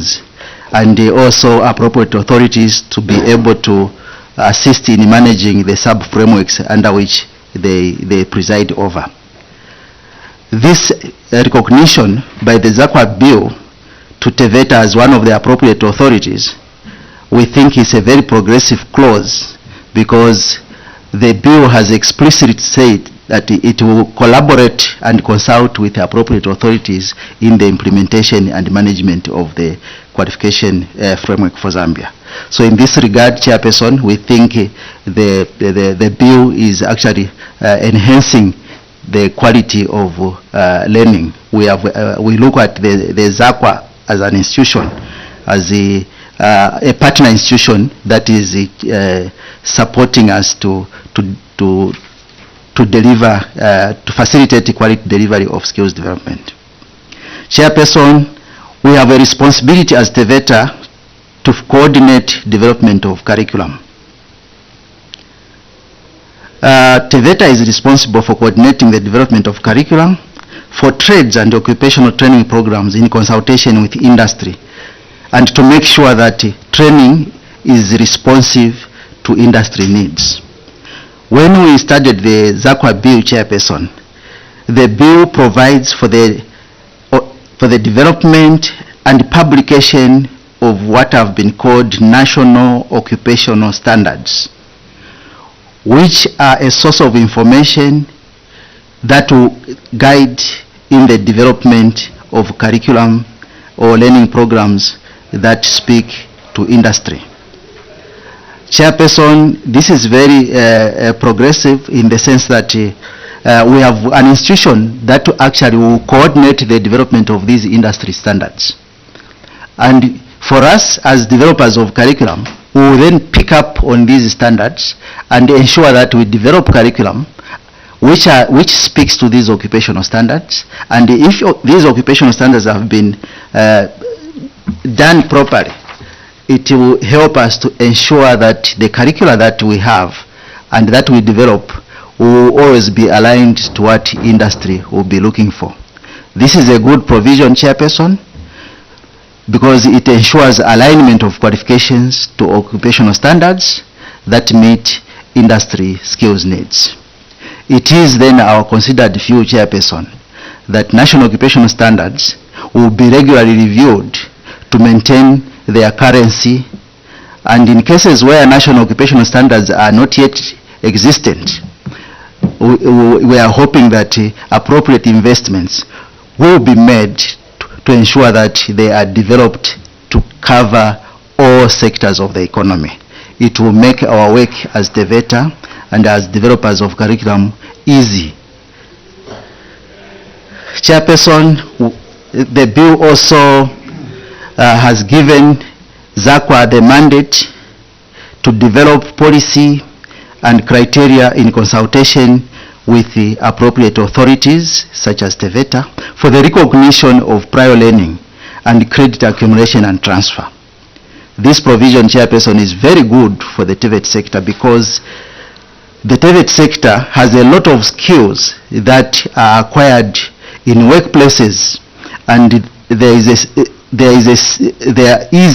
institutions and also appropriate authorities to be able to assist in managing the sub-frameworks under which they preside over. This recognition by the ZACWA bill to TVETA as one of the appropriate authorities, we think is a very progressive clause, because the bill has explicitly said that it will collaborate and consult with the appropriate authorities in the implementation and management of the qualification framework for Zambia. So in this regard, Chairperson, we think the bill is actually enhancing the quality of learning. We look at the ZACWA as an institution, as a partner institution that is supporting us to deliver, to facilitate the quality delivery of skills development. Chairperson, we have a responsibility as TVETA to coordinate development of curriculum. TVETA is responsible for coordinating the development of curriculum for trades and occupational training programs in consultation with industry, and to make sure that training is responsive to industry needs. When we started the ZACWA bill, Chairperson, the bill provides for the development and publication of what have been called national occupational standards, which are a source of information that will guide in the development of curriculum or learning programs that speak to industry. Chairperson, this is very progressive in the sense that we have an institution that actually will coordinate the development of these industry standards. And for us as developers of curriculum, we will then pick up on these standards and ensure that we develop curriculum which speaks to these occupational standards. And if these occupational standards have been done properly, it will help us to ensure that the curricula that we have and that we develop will always be aligned to what industry will be looking for. This is a good provision, Chairperson, because it ensures alignment of qualifications to occupational standards that meet industry skills needs. It is then our considered view, Chairperson, that national occupational standards will be regularly reviewed to maintain their currency, and in cases where national occupational standards are not yet existent, we are hoping that appropriate investments will be made to ensure that they are developed to cover all sectors of the economy. It will make our work as TVETA and as developers of curriculum easy. Chairperson, the bill also has given ZACWA the mandate to develop policy and criteria in consultation with the appropriate authorities such as TVETA for the recognition of prior learning and credit accumulation and transfer. This provision, Chairperson, is very good for the TVET sector, because the TVET sector has a lot of skills that are acquired in workplaces, and there is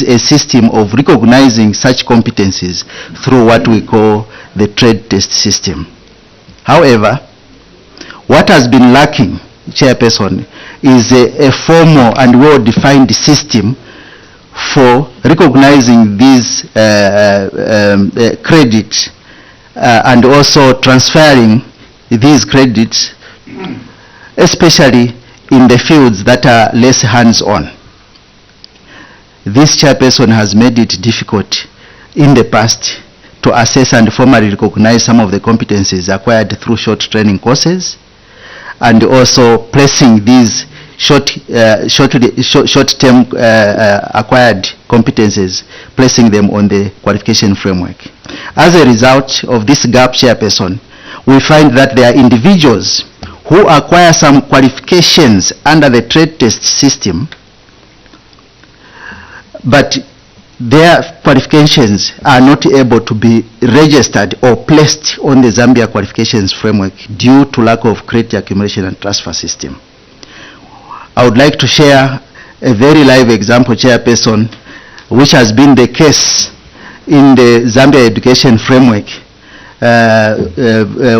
a system of recognizing such competencies through what we call the trade test system. However, what has been lacking, Chairperson, is a formal and well-defined system for recognizing these credits and also transferring these credits, especially in the fields that are less hands-on. This, Chairperson, has made it difficult in the past to assess and formally recognize some of the competencies acquired through short training courses, and also placing these short-term acquired competencies, placing them on the qualification framework. As a result of this gap, Chairperson, we find that there are individuals who acquire some qualifications under the trade test system, but their qualifications are not able to be registered or placed on the Zambia qualifications framework due to lack of credit accumulation and transfer system. I would like to share a very live example, Chairperson, which has been the case in the Zambia education framework,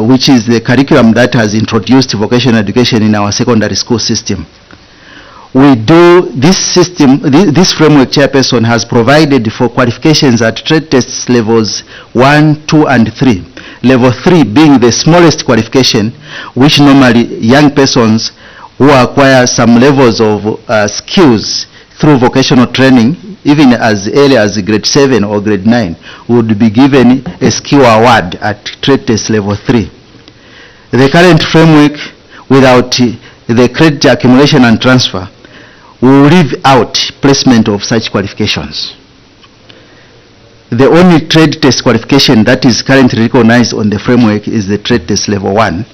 which is the curriculum that has introduced vocational education in our secondary school system. We do this system, this framework, Chairperson, has provided for qualifications at trade tests levels 1, 2, and 3. Level 3 being the smallest qualification, which normally young persons who acquire some levels of skills through vocational training, even as early as grade 7 or grade 9, would be given a skill award at trade test level 3. The current framework, without the credit accumulation and transfer, will leave out placement of such qualifications. The only trade test qualification that is currently recognized on the framework is the trade test level 1,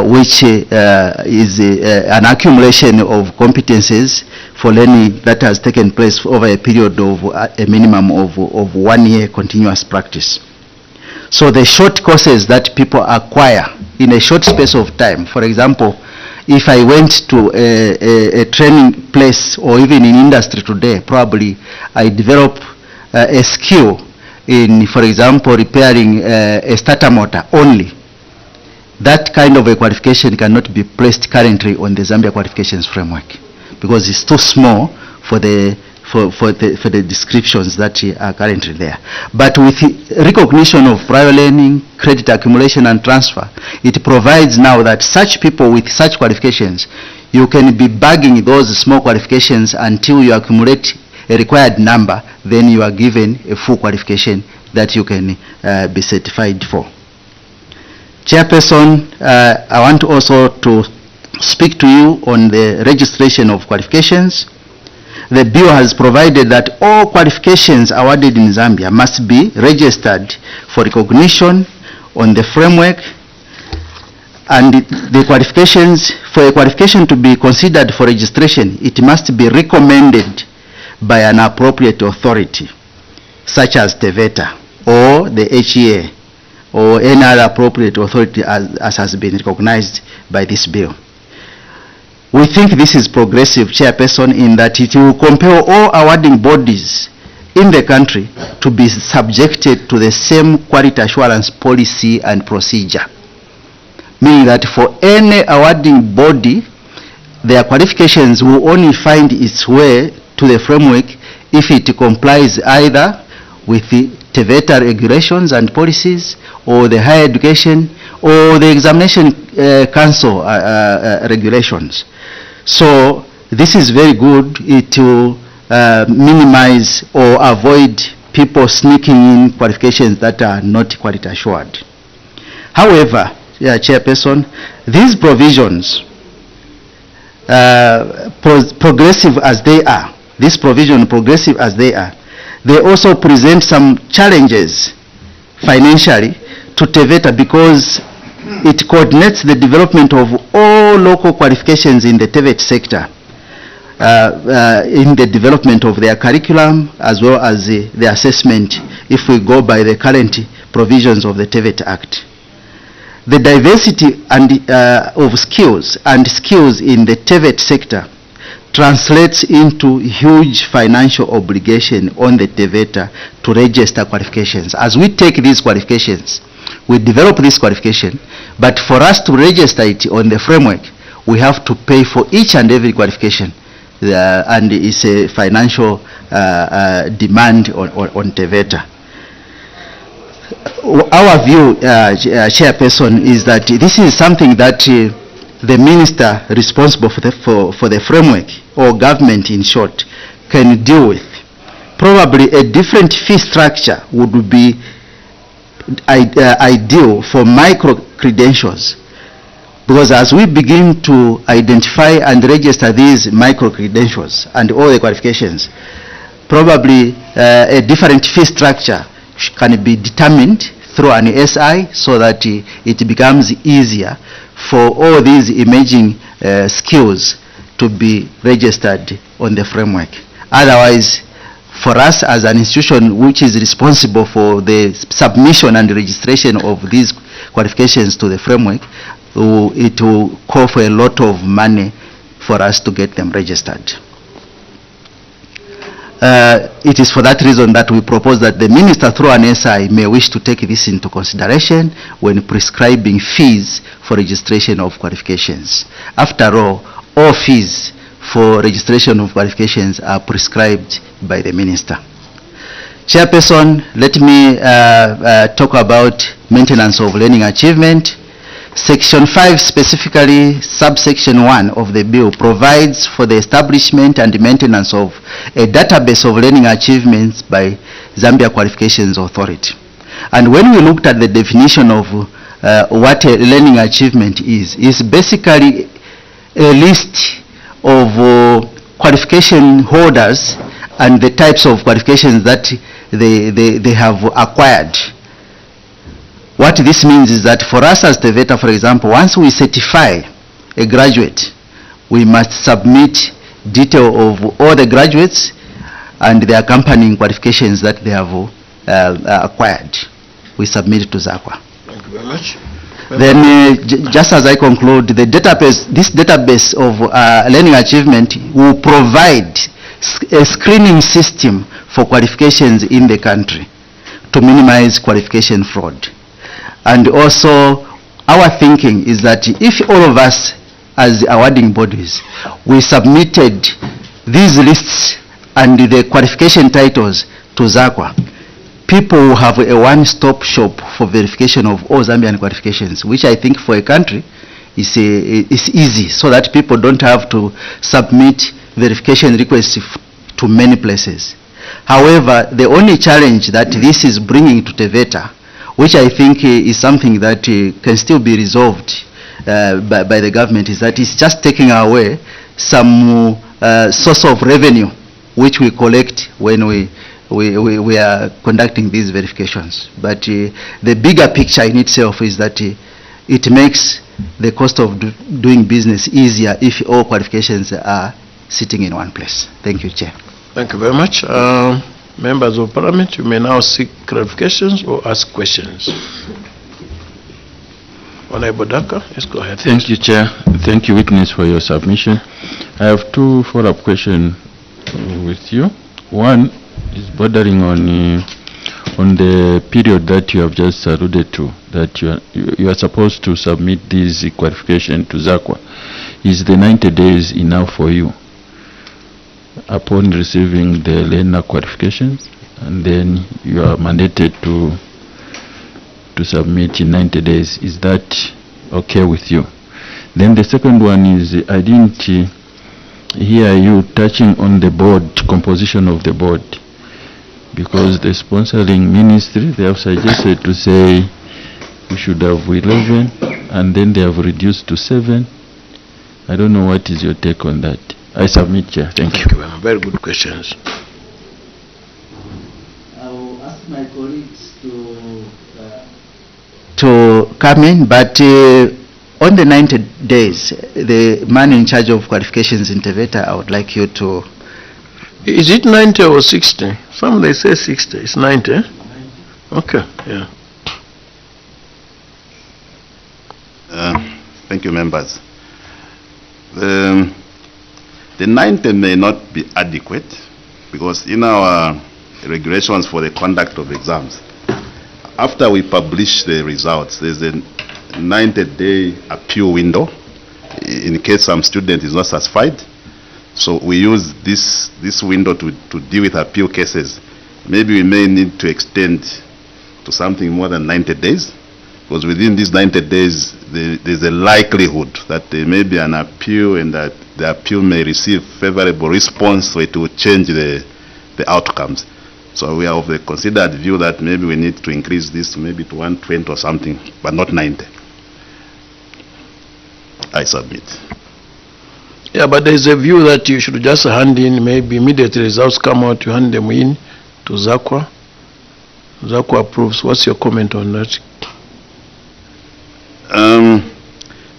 which is an accumulation of competences for learning that has taken place over a period of a minimum of 1 year continuous practice. So the short courses that people acquire in a short space of time, for example, if I went to a training place or even in industry today, probably I develop a skill in, for example, repairing a starter motor only. That kind of a qualification cannot be placed currently on the Zambia qualifications framework because it's too small for the descriptions that are currently there. But with recognition of prior learning, credit accumulation and transfer, it provides now that such people with such qualifications, you can be bagging those small qualifications until you accumulate a required number, then you are given a full qualification that you can be certified for. Chairperson, I want also to speak to you on the registration of qualifications. The bill has provided that all qualifications awarded in Zambia must be registered for recognition on the framework, and the qualifications, for a qualification to be considered for registration, it must be recommended by an appropriate authority, such as TVETA or the HEA or any other appropriate authority as has been recognized by this bill. We think this is progressive, Chairperson, in that it will compel all awarding bodies in the country to be subjected to the same quality assurance policy and procedure. Meaning that for any awarding body, their qualifications will only find its way to the framework if it complies either with the TVETA regulations and policies, or the higher education, or the examination council regulations. So this is very good. It will minimize or avoid people sneaking in qualifications that are not quality assured. However, Chairperson, these provisions, progressive as they are, they also present some challenges financially to TVETA because it coordinates the development of all local qualifications in the TVET sector in the development of their curriculum as well as the assessment if we go by the current provisions of the TVET Act. The diversity of skills in the TVET sector translates into huge financial obligation on the TVETA to register qualifications. As we take these qualifications, we develop this qualification, but for us to register it on the framework, we have to pay for each and every qualification, and it's a financial demand on TVETA. Our view, Chairperson, is that this is something that the minister responsible for the framework, or government in short, can deal with. Probably a different fee structure would be ideal for micro credentials, because as we begin to identify and register these micro credentials and all the qualifications, probably a different fee structure can be determined through an SI so that it becomes easier for all these emerging skills to be registered on the framework. Otherwise, for us as an institution which is responsible for the submission and registration of these qualifications to the framework, it will call for a lot of money for us to get them registered. It is for that reason that we propose that the minister through an SI may wish to take this into consideration when prescribing fees for registration of qualifications. After all fees for registration of qualifications are prescribed by the minister. Chairperson, let me talk about maintenance of learning achievement. Section 5, specifically subsection 1 of the bill, provides for the establishment and maintenance of a database of learning achievements by Zambia Qualifications Authority. And when we looked at the definition of what a learning achievement is basically a list of qualification holders and the types of qualifications that they have acquired. What this means is that for us as TVETA, for example, once we certify a graduate, we must submit detail of all the graduates and the accompanying qualifications that they have acquired. We submit it to ZAQUA. Thank you very much. Then, just as I conclude, this database of learning achievement will provide a screening system for qualifications in the country to minimize qualification fraud. And also, our thinking is that if all of us as awarding bodies, we submitted these lists and the qualification titles to ZAQUA, people will have a one-stop shop for verification of all Zambian qualifications, which I think for a country is easy, so that people don't have to submit verification requests to many places. However, the only challenge that this is bringing to TVETA, which I think is something that can still be resolved by the government, is that it's just taking away some source of revenue which we collect when we are conducting these verifications. But the bigger picture in itself is that it makes the cost of doing business easier if all qualifications are sitting in one place. Thank you, Chair. Thank you very much. Members of Parliament, you may now seek clarifications or ask questions. Honorable Daka, let's go ahead. Thank you, Chair. Thank you, witness, for your submission. I have two follow-up questions with you. One is bordering on the period that you have just alluded to, that you are supposed to submit these qualifications to ZAQUA. Is the 90 days enough for you upon receiving the learner qualifications, and then you are mandated to submit in 90 days? Is that okay with you? Then the second one is, I didn't hear you touching on the board, composition of the board, because the sponsoring ministry, they have suggested to say we should have 11 and then they have reduced to 7. I don't know, what is your take on that? I submit, Chair. Thank you. Very good questions. I will ask my colleagues to come in, but on the 90 days, the man in charge of qualifications in TVETA, I would like you to... Is it 90 or 60? Some they say 60. It's 90. Okay, yeah. Thank you, members. The 90 may not be adequate, because in our regulations for the conduct of exams, after we publish the results, there's a 90-day appeal window in case some student is not satisfied. So we use this window to deal with appeal cases. Maybe we may need to extend to something more than 90 days, because within these 90 days, there's a likelihood that there may be an appeal, and that the appeal may receive favorable response, so it will change the outcomes. So we are of the considered view that maybe we need to increase this maybe to 120 or something, but not 90. I submit. Yeah, but there is a view that you should just hand in, maybe immediately results come out, you hand them in to ZAQUA. ZAQUA approves. What's your comment on that?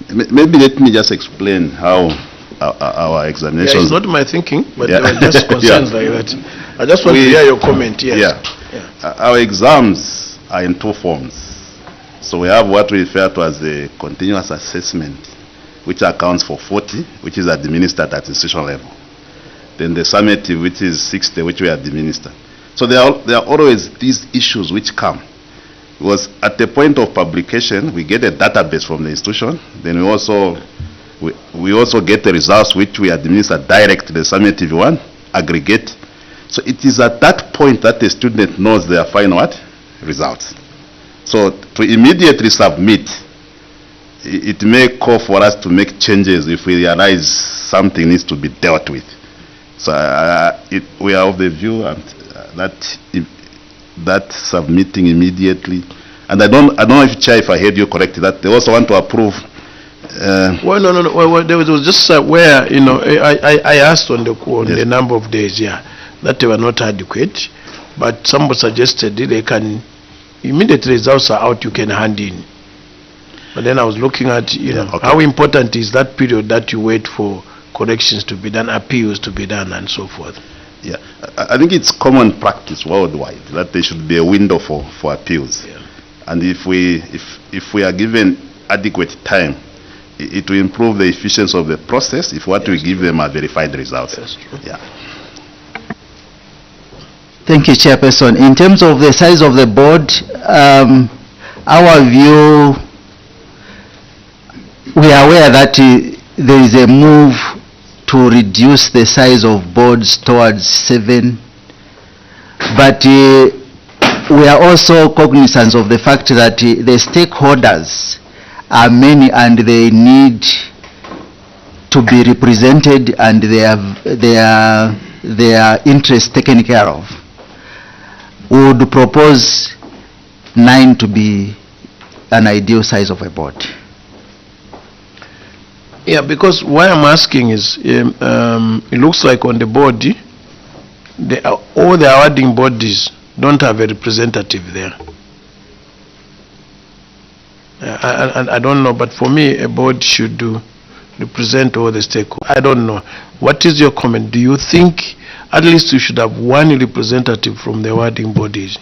Maybe let me just explain how our examinations... Yeah, it's not my thinking, but Yeah. there were just concerns like that. I just want to hear your comment, yes. Yeah. Our exams are in two forms. So we have what we refer to as the continuous assessment, which accounts for 40, which is administered at institutional level. then the summative, which is 60, which we administer. So there are always these issues which come. Because at the point of publication, we get a database from the institution, then we also get the results which we administer directly, the summative one, aggregate. So it is at that point that the student knows their final results. So to immediately submit, it may call for us to make changes if we realize something needs to be dealt with. So we are of the view that submitting immediately, and I don't know if Chair, if I heard you correctly, that they also want to approve. Well, no. Well, there was just where, you know, I asked on the number of days, that they were not adequate, but someone suggested they can immediately results are out, you can hand in. But then I was looking at, how important is that period that you wait for corrections to be done, appeals to be done, and so forth. Yeah, I think it's common practice worldwide that there should be a window for appeals. Yeah. And if we are given adequate time, it will improve the efficiency of the process if what we give them are verified results. That's true. Yeah. Thank you, Chairperson. In terms of the size of the board, our view, we are aware that there is a move to reduce the size of boards towards 7, but we are also cognizant of the fact that the stakeholders are many and they need to be represented and their interests taken care of. We would propose 9 to be an ideal size of a board. Yeah, because why I'm asking is, it looks like on the board, all the awarding bodies don't have a representative there. And I don't know, but for me, a board should represent all the stakeholders. I don't know. What is your comment? Do you think at least you should have one representative from the awarding bodies?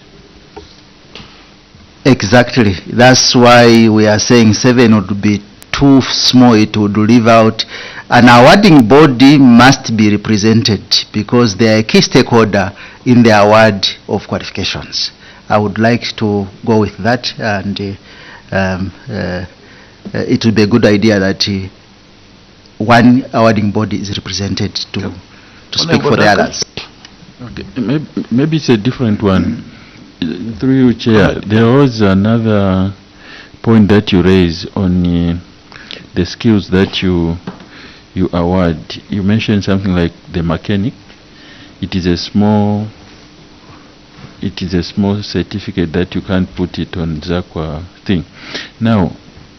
Exactly. That's why we are saying 7 would be too small. It would leave out. An awarding body must be represented because they are a key stakeholder in the award of qualifications. I would like to go with that, and it would be a good idea that one awarding body is represented to speak for the others. Okay. Maybe it's a different one. Through you, Chair, there was another point that you raised on the skills that you award. You mentioned something like the mechanic. It is a small certificate that you can't put it on ZACWA thing. Now,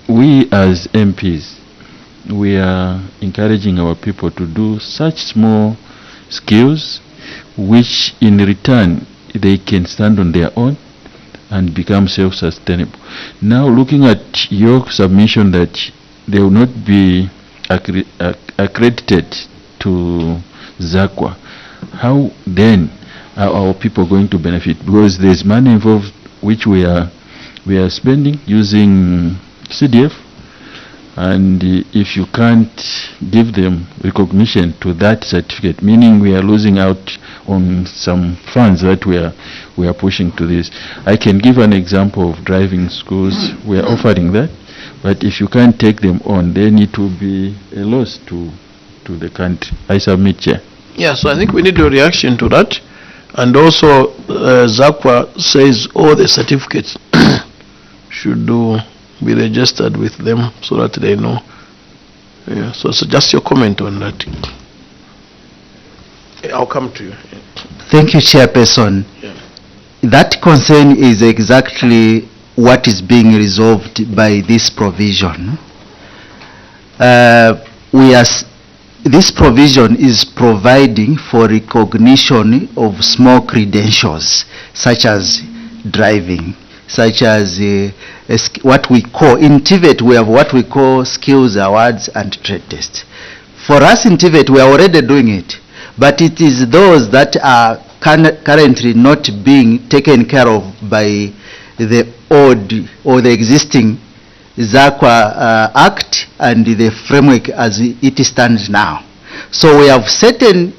we as MPs, we are encouraging our people to do such small skills which in return they can stand on their own and become self-sustainable. Now, looking at your submission that they will not be accredited to ZACWA, how then are our people going to benefit? Because there's money involved which we are spending using CDF, and if you can't give them recognition to that certificate, meaning we are losing out on some funds that we are pushing to this. I can give an example of driving schools. We are offering that, but if you can't take them on, then it will be a loss to the country. I submit, Chair. Yeah, so I think we need a reaction to that. And also, ZACWA says all the certificates should be registered with them so that they know. Yeah, so just your comment on that. I'll come to you. Thank you, Chairperson. Yeah. That concern is exactly what is being resolved by this provision. This provision is providing for recognition of small credentials, such as driving, such as what we call, in TVET we have what we call skills awards and trade tests. For us in TVET we are already doing it, but it is those that are currently not being taken care of by the old or the existing ZACWA Act and the framework as it stands now. So we have certain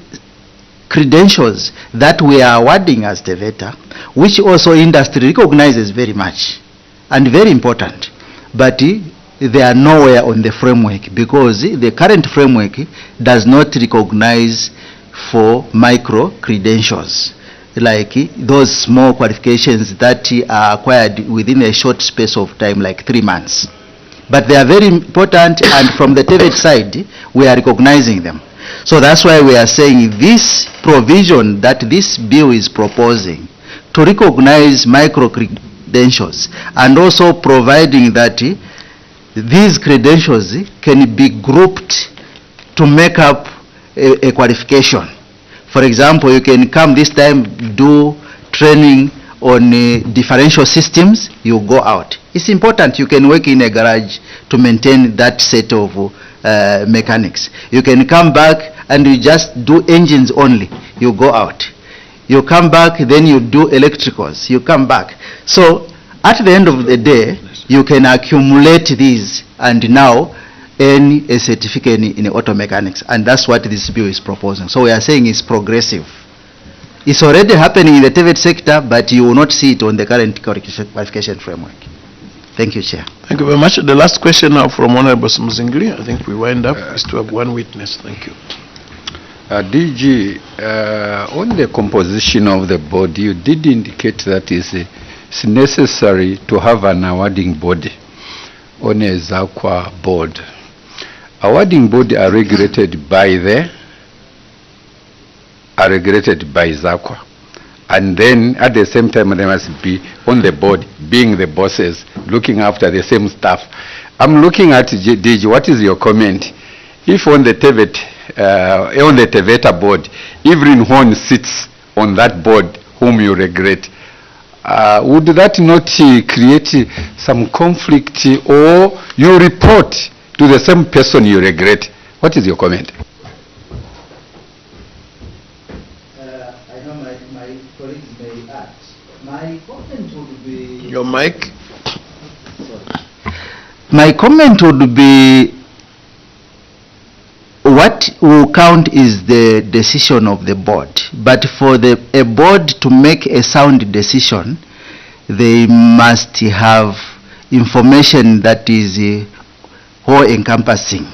credentials that we are awarding as Teveta, which also industry recognizes very much and very important, but they are nowhere on the framework because the current framework does not recognize for micro credentials, like those small qualifications that are acquired within a short space of time, like 3 months. But they are very important, and from the TVET side, we are recognizing them. So that's why we are saying this provision that this bill is proposing to recognize micro credentials and also providing that these credentials can be grouped to make up a qualification. For example, you can come this time, do training on differential systems, you go out. It's important. You can work in a garage to maintain that set of mechanics. You can come back and you just do engines only, you go out. You come back, then you do electricals, you come back. So at the end of the day, you can accumulate these and now earn a certificate in auto mechanics, and that's what this bill is proposing. So we are saying it's progressive. It's already happening in the TVET sector, but you will not see it on the current qualification framework. Thank you, Chair. Thank you very much. The last question now from Honorable Mzingiri. I think we wind up is to have one witness. Thank you. DG, on the composition of the board, you did indicate that it's necessary to have an awarding body on a ZAQUA board. Awarding body are regulated by ZAQUA. And then at the same time they must be on the board, being the bosses, looking after the same staff. I'm looking at DG, what is your comment? If on the TVETA board, Evelyn Horn sits on that board whom you regret, would that not create some conflict, or you report to the same person you regret? What is your comment? I know my colleagues may add. My comment would be... Your mic. My comment would be, what will count is the decision of the board. But for a board to make a sound decision, they must have information that is all-encompassing,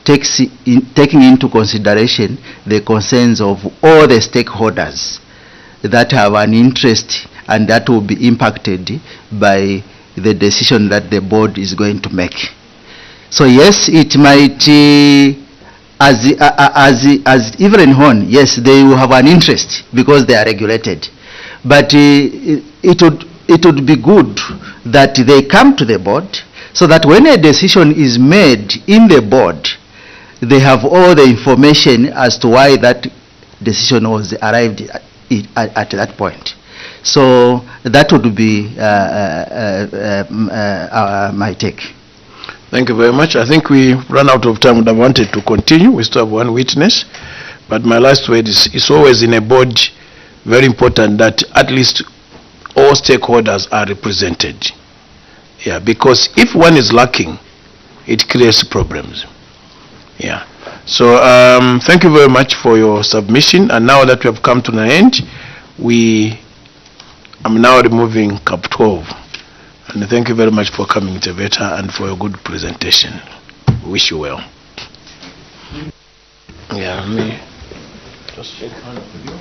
taking into consideration the concerns of all the stakeholders that have an interest and that will be impacted by the decision that the board is going to make. So yes, it might, as Evelyn Horn, yes, they will have an interest because they are regulated. But it would be good that they come to the board so that when a decision is made in the board, they have all the information as to why that decision was arrived at that point. So that would be my take. Thank you very much. I think we ran out of time. I wanted to continue. We still have one witness. But my last word is, it's always in a board very important that at least all stakeholders are represented. Yeah, because if one is lacking, it creates problems. Yeah. So thank you very much for your submission. And now that we have come to an end, I'm now removing Cap 12. And thank you very much for coming to VETA and for your good presentation. Wish you well. Yeah, let me just shake hands with you.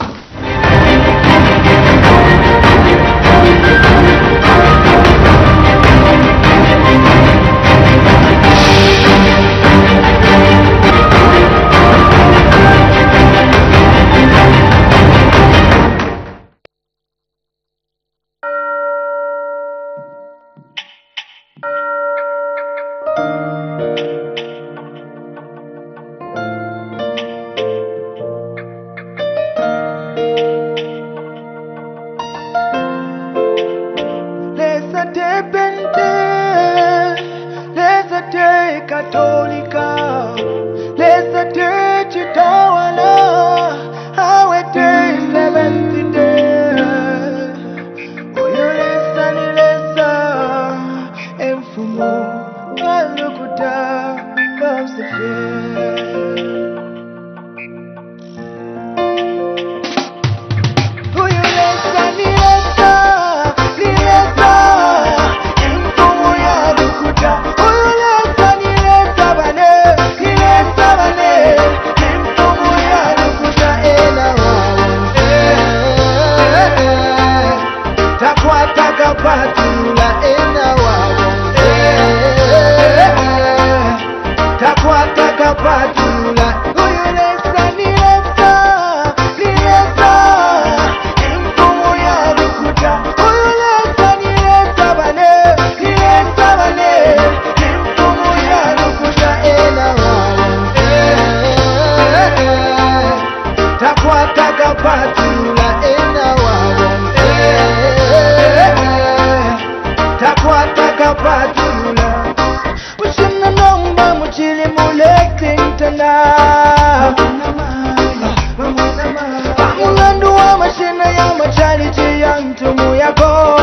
takapatula ena wabo takwa takapatula uyu lesa nilesa imfumu ya rukuta uyu lesa nilesa bane imfumu ya rukuta ena wabo takwa takapatula ena wabo takwa takapatula ushina nomba muchili muleke ntana mulandu wa mashina ya macharity ya ntumu yako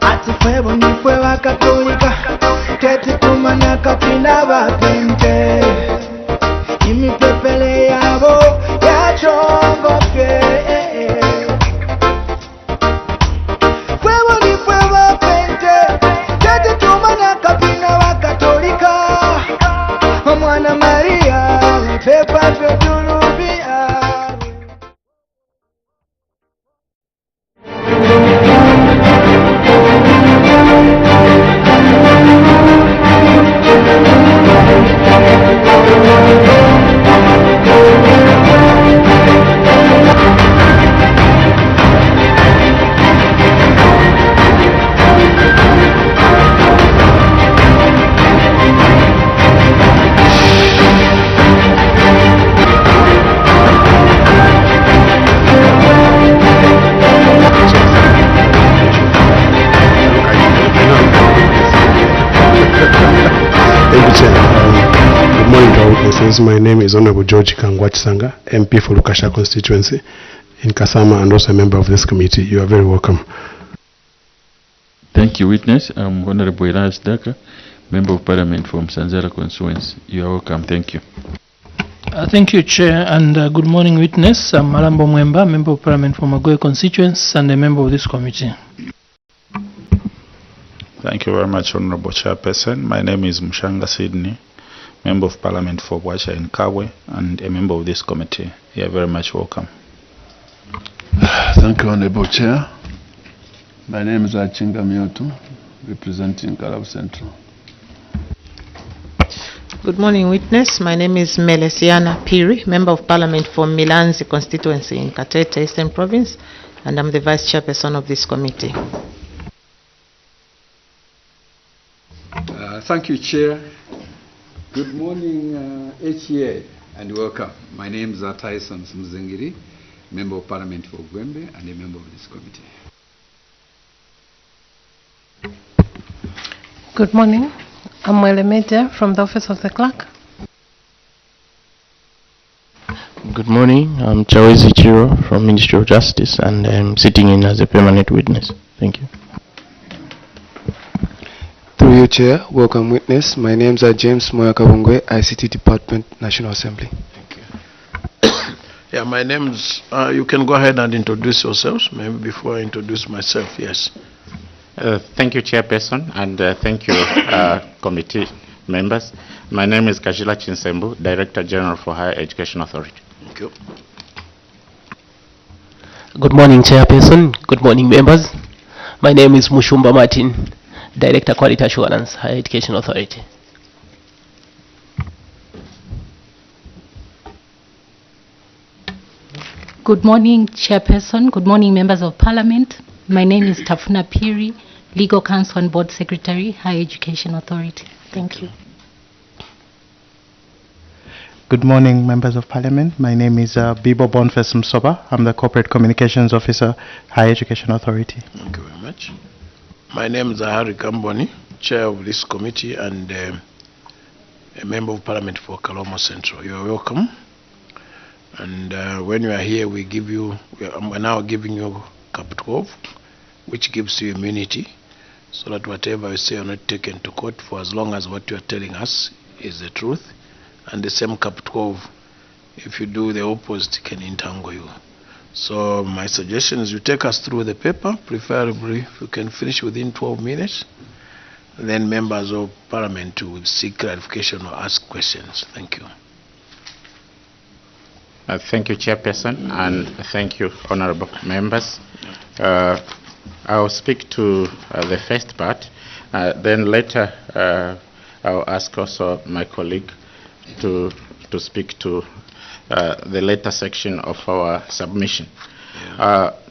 ati fwebo ni fwe wa katolika tete tumana kapina bapente imipepele yabo yachongoke fwebo ni fwe bapente tete tumana kapina wa katolika mwana Maria pepa petulubia. My name is Honorable George Kangwachisanga, MP for Lukasha constituency in Kasama and also a member of this committee. You are very welcome. Thank you, witness. I'm Honorable Elias Daka, Member of Parliament from Sanzara constituency. You are welcome. Thank you. Thank you, Chair, and good morning, witness. I'm Malambo Mwemba, Member of Parliament from Magoe constituency and a member of this committee. Thank you very much, Honorable Chairperson. My name is Mshanga Sydney, Member of Parliament for Bwacha and Kabwe, and a member of this committee. You are very much welcome. Thank you, Honorable Chair. My name is Achinga Mioto, representing Kalab Central. Good morning, witness. My name is Melesiana Piri, Member of Parliament for Milanzi constituency in Katete, Eastern Province, and I'm the Vice Chairperson of this committee. Thank you, Chair. Good morning, HEA, and welcome. My name is Tyson Mzengiri, Member of Parliament for Gwembe and a member of this committee. Good morning. I'm Wele Meja from the Office of the Clerk. Good morning. I'm Chawezi Chiro from Ministry of Justice, and I'm sitting in as a permanent witness. Thank you. Through you, Chair, welcome witness. My names are James Moyakabungwe, ICT Department, National Assembly. Thank you. Yeah, my name's, you can go ahead and introduce yourselves, maybe before I introduce myself, yes. Thank you, Chairperson, and thank you, committee members. My name is Kajila Chinsembu, Director General for Higher Education Authority. Thank you. Good morning, Chairperson. Good morning, members. My name is Mushumba Martin, Director Quality Assurance, Higher Education Authority. Good morning, Chairperson. Good morning, members of Parliament. My name is Tafuna Piri, Legal Counsel and Board Secretary, Higher Education Authority. Thank you. Good morning, members of Parliament. My name is Bibo Boniface Msoba. I'm the Corporate Communications Officer, Higher Education Authority. Thank you very much. My name is Harry Kamboni, Chair of this committee and a Member of Parliament for Kalomo Central. You are welcome. And when you are here, we give you, we're now giving you Cap 12, which gives you immunity, so that whatever you say you're not taken to court for as long as what you are telling us is the truth. And the same Cap 12, if you do the opposite, can entangle you. So my suggestion is you take us through the paper, preferably if you can finish within 12 minutes. Then members of Parliament will seek clarification or ask questions. Thank you. Thank you, Chairperson, and thank you, honorable members. I'll speak to the first part, then later I'll ask also my colleague to speak to the later section of our submission.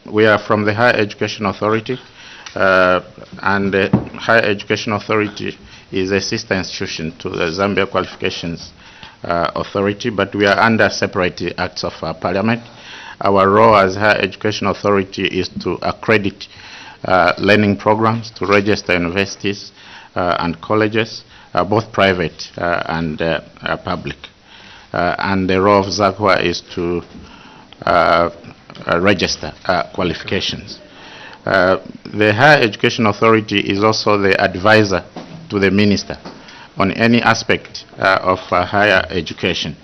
We are from the Higher Education Authority, and the Higher Education Authority is a sister institution to the Zambia Qualifications Authority, but we are under separate acts of Parliament. Our role as Higher Education Authority is to accredit learning programs, to register universities and colleges, both private and public. And the role of ZACWA is to register qualifications. The Higher Education Authority is also the advisor to the minister on any aspect of higher education.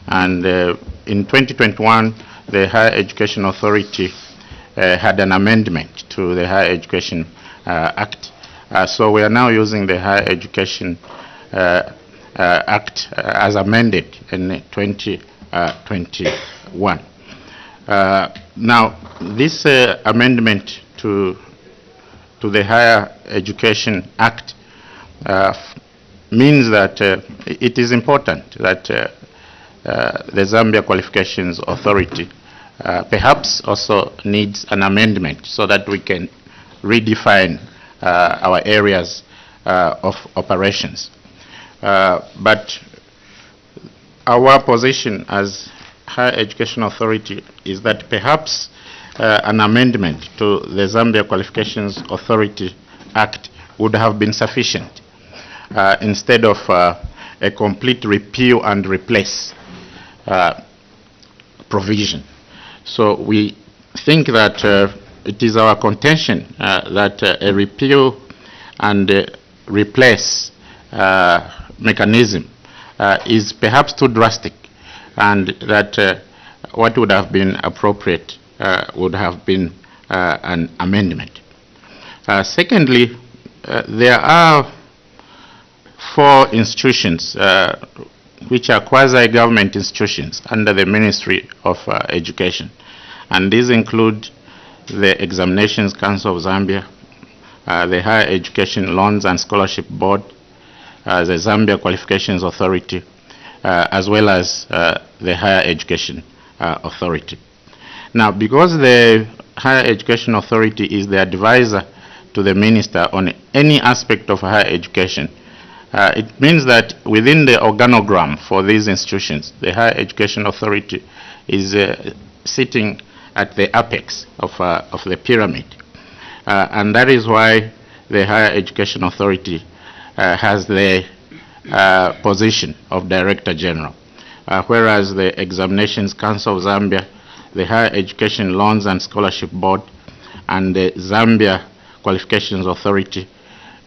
And in 2021, the Higher Education Authority had an amendment to the Higher Education Act. So we are now using the Higher Education Act as amended in 2021. Now, this amendment to the Higher Education Act means that it is important that the Zambia Qualifications Authority perhaps also needs an amendment so that we can redefine our areas of operations. But our position as Higher Education Authority is that perhaps an amendment to the Zambia Qualifications Authority Act would have been sufficient instead of a complete repeal and replace provision. So we think that it is our contention that a repeal and replace mechanism is perhaps too drastic, and that what would have been appropriate would have been an amendment. Secondly, there are 4 institutions which are quasi-government institutions under the Ministry of Education, and these include the Examinations Council of Zambia, the Higher Education Loans and Scholarship Board, the Zambia Qualifications Authority, as well as the Higher Education Authority. Now, because the Higher Education Authority is the advisor to the minister on any aspect of higher education, it means that within the organogram for these institutions, the Higher Education Authority is sitting at the apex of the pyramid. And that is why the Higher Education Authority has the position of Director General, whereas the Examinations Council of Zambia, the Higher Education Loans and Scholarship Board, and the Zambia Qualifications Authority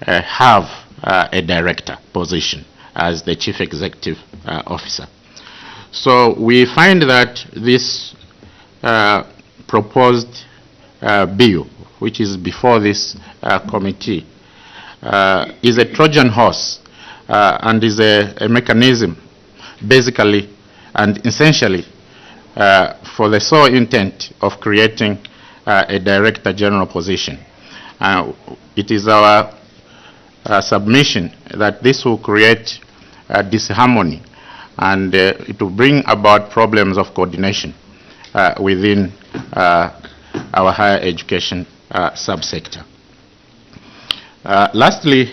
have a director position as the Chief Executive Officer. So we find that this proposed bill, which is before this committee, is a Trojan horse and is a mechanism basically and essentially for the sole intent of creating a Director General position. It is our submission that this will create disharmony, and it will bring about problems of coordination within our higher education subsector. Lastly,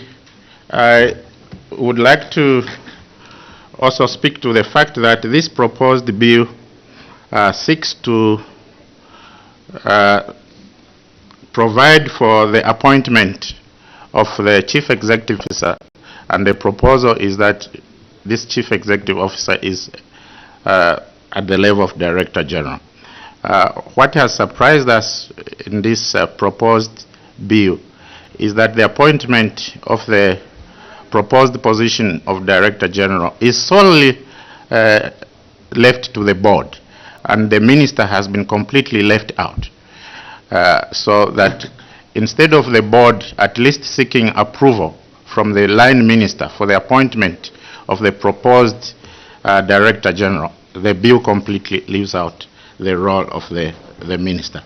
I would like to also speak to the fact that this proposed bill seeks to provide for the appointment of the Chief Executive Officer, and the proposal is that this Chief Executive Officer is at the level of Director General. What has surprised us in this proposed bill is that the appointment of the proposed position of Director General is solely left to the board, and the minister has been completely left out. So that instead of the board at least seeking approval from the line minister for the appointment of the proposed Director General, the bill completely leaves out the role of the minister.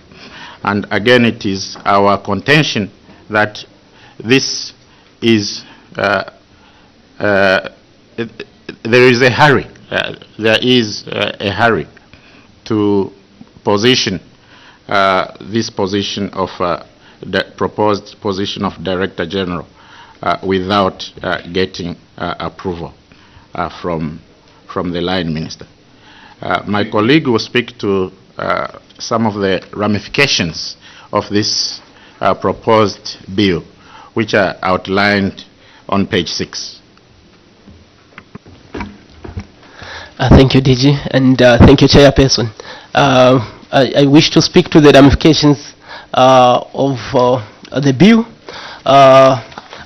And again, it is our contention that this is, there is a hurry, to position this position of the proposed position of Director General without getting approval from the line minister. My colleague will speak to some of the ramifications of this proposed bill, which are outlined on page 6. Thank you, DG, and thank you, Chairperson. I wish to speak to the ramifications of the bill,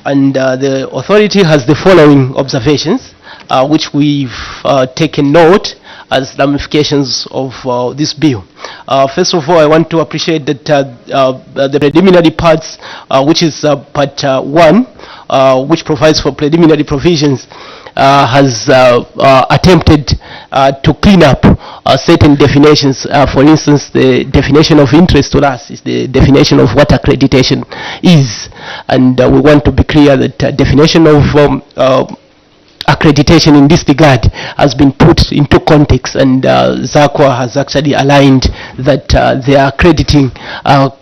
and the authority has the following observations, which we've taken note as ramifications of this bill. First of all, I want to appreciate that the preliminary parts, which is part 1, which provides for preliminary provisions, has attempted to clean up certain definitions. For instance, the definition of interest to us is the definition of what accreditation is, and we want to be clear that definition of accreditation in this regard has been put into context, and ZACWA has actually aligned that they are accrediting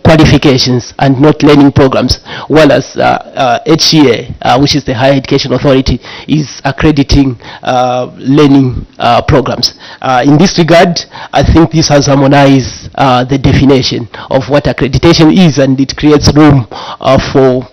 qualifications and not learning programs, whereas HCA, which is the Higher Education Authority, is accrediting learning programs. In this regard, I think this has harmonized the definition of what accreditation is, and it creates room for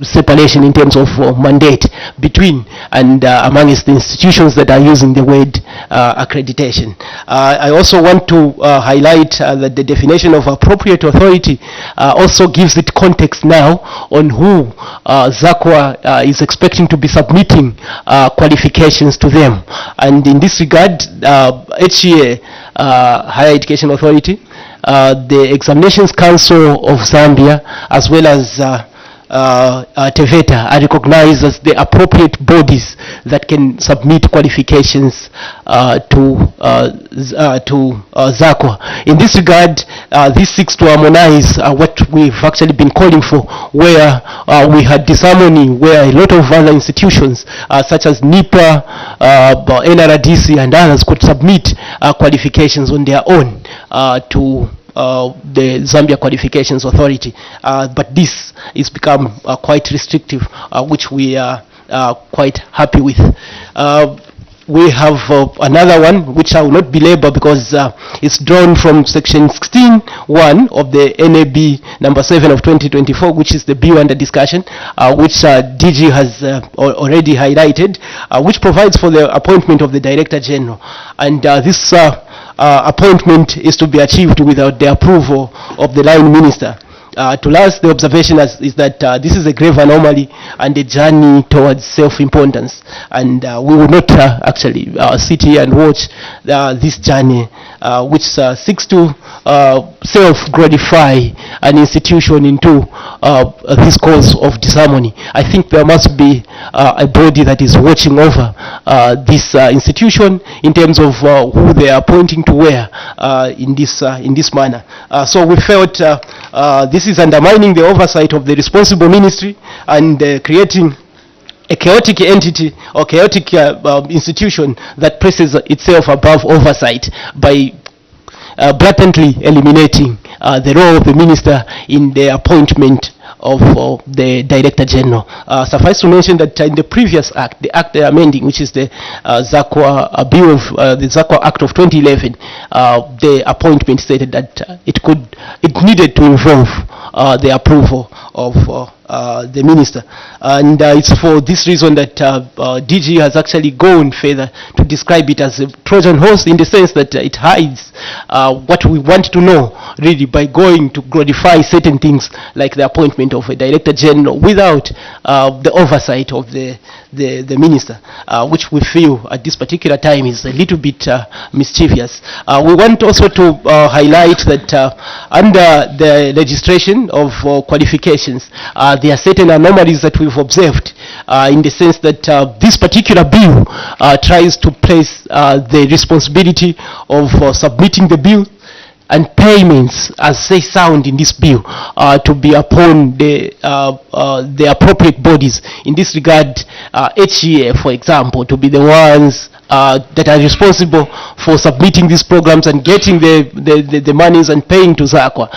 separation in terms of mandate between and amongst the institutions that are using the word accreditation. I also want to highlight that the definition of appropriate authority also gives it context now on who ZACWA is expecting to be submitting qualifications to them. And in this regard, HCA, Higher Education Authority, the Examinations Council of Zambia, as well as TEVETA are recognized as the appropriate bodies that can submit qualifications to ZACWA. In this regard, this seeks to harmonize what we've actually been calling for, where we had disharmony, where a lot of other institutions such as NIPA, NRDC and others could submit qualifications on their own to the Zambia Qualifications Authority, but this is become quite restrictive, which we are quite happy with. We have another one which I will not belabor because it's drawn from section 16(1) of the NAB number 7 of 2024, which is the bill under discussion, which DG has already highlighted, which provides for the appointment of the Director General. And this appointment is to be achieved without the approval of the line minister. To us, the observation is that this is a grave anomaly and a journey towards self-importance, and we will not actually sit here and watch this journey which seeks to self-glorify an institution into this cause of disharmony. I think there must be a body that is watching over this institution in terms of who they are pointing to where in this manner. So we felt this is undermining the oversight of the responsible ministry and creating a chaotic entity or chaotic institution that places itself above oversight by blatantly eliminating the role of the minister in the appointment of the Director General. Suffice to mention that in the previous act, the act they are amending, which is the ZACWA bill of the ZACWA Act of 2011, the appointment stated that it needed to involve the approval of the minister, and it's for this reason that DG has actually gone further to describe it as a Trojan horse, in the sense that it hides what we want to know, really, by going to glorify certain things like the appointment of a Director General without the oversight of the minister, which we feel at this particular time is a little bit mischievous. We want also to highlight that under the legislation of qualifications, there are certain anomalies that we've observed in the sense that this particular bill tries to place the responsibility of submitting the bill and payments, as they sound in this bill, to be upon the appropriate bodies. In this regard, HEA, for example, to be the ones that are responsible for submitting these programs and getting the monies and paying to ZACWA,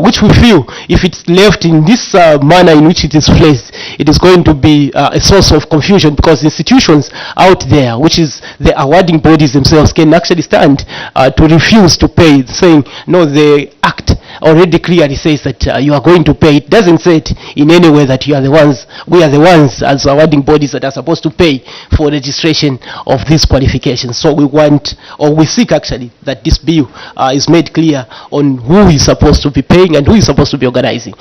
which we feel if it's left in this manner in which it is placed, it is going to be a source of confusion, because institutions out there, which is the awarding bodies themselves, can actually stand to refuse to pay, saying, no, the act already clearly says that you are going to pay. It doesn't say it in any way that you are the ones, we are the ones as awarding bodies that are supposed to pay for registration of these qualifications. So we want, or we seek actually, that this bill is made clear on who is supposed to be paying and who is supposed to be organizing.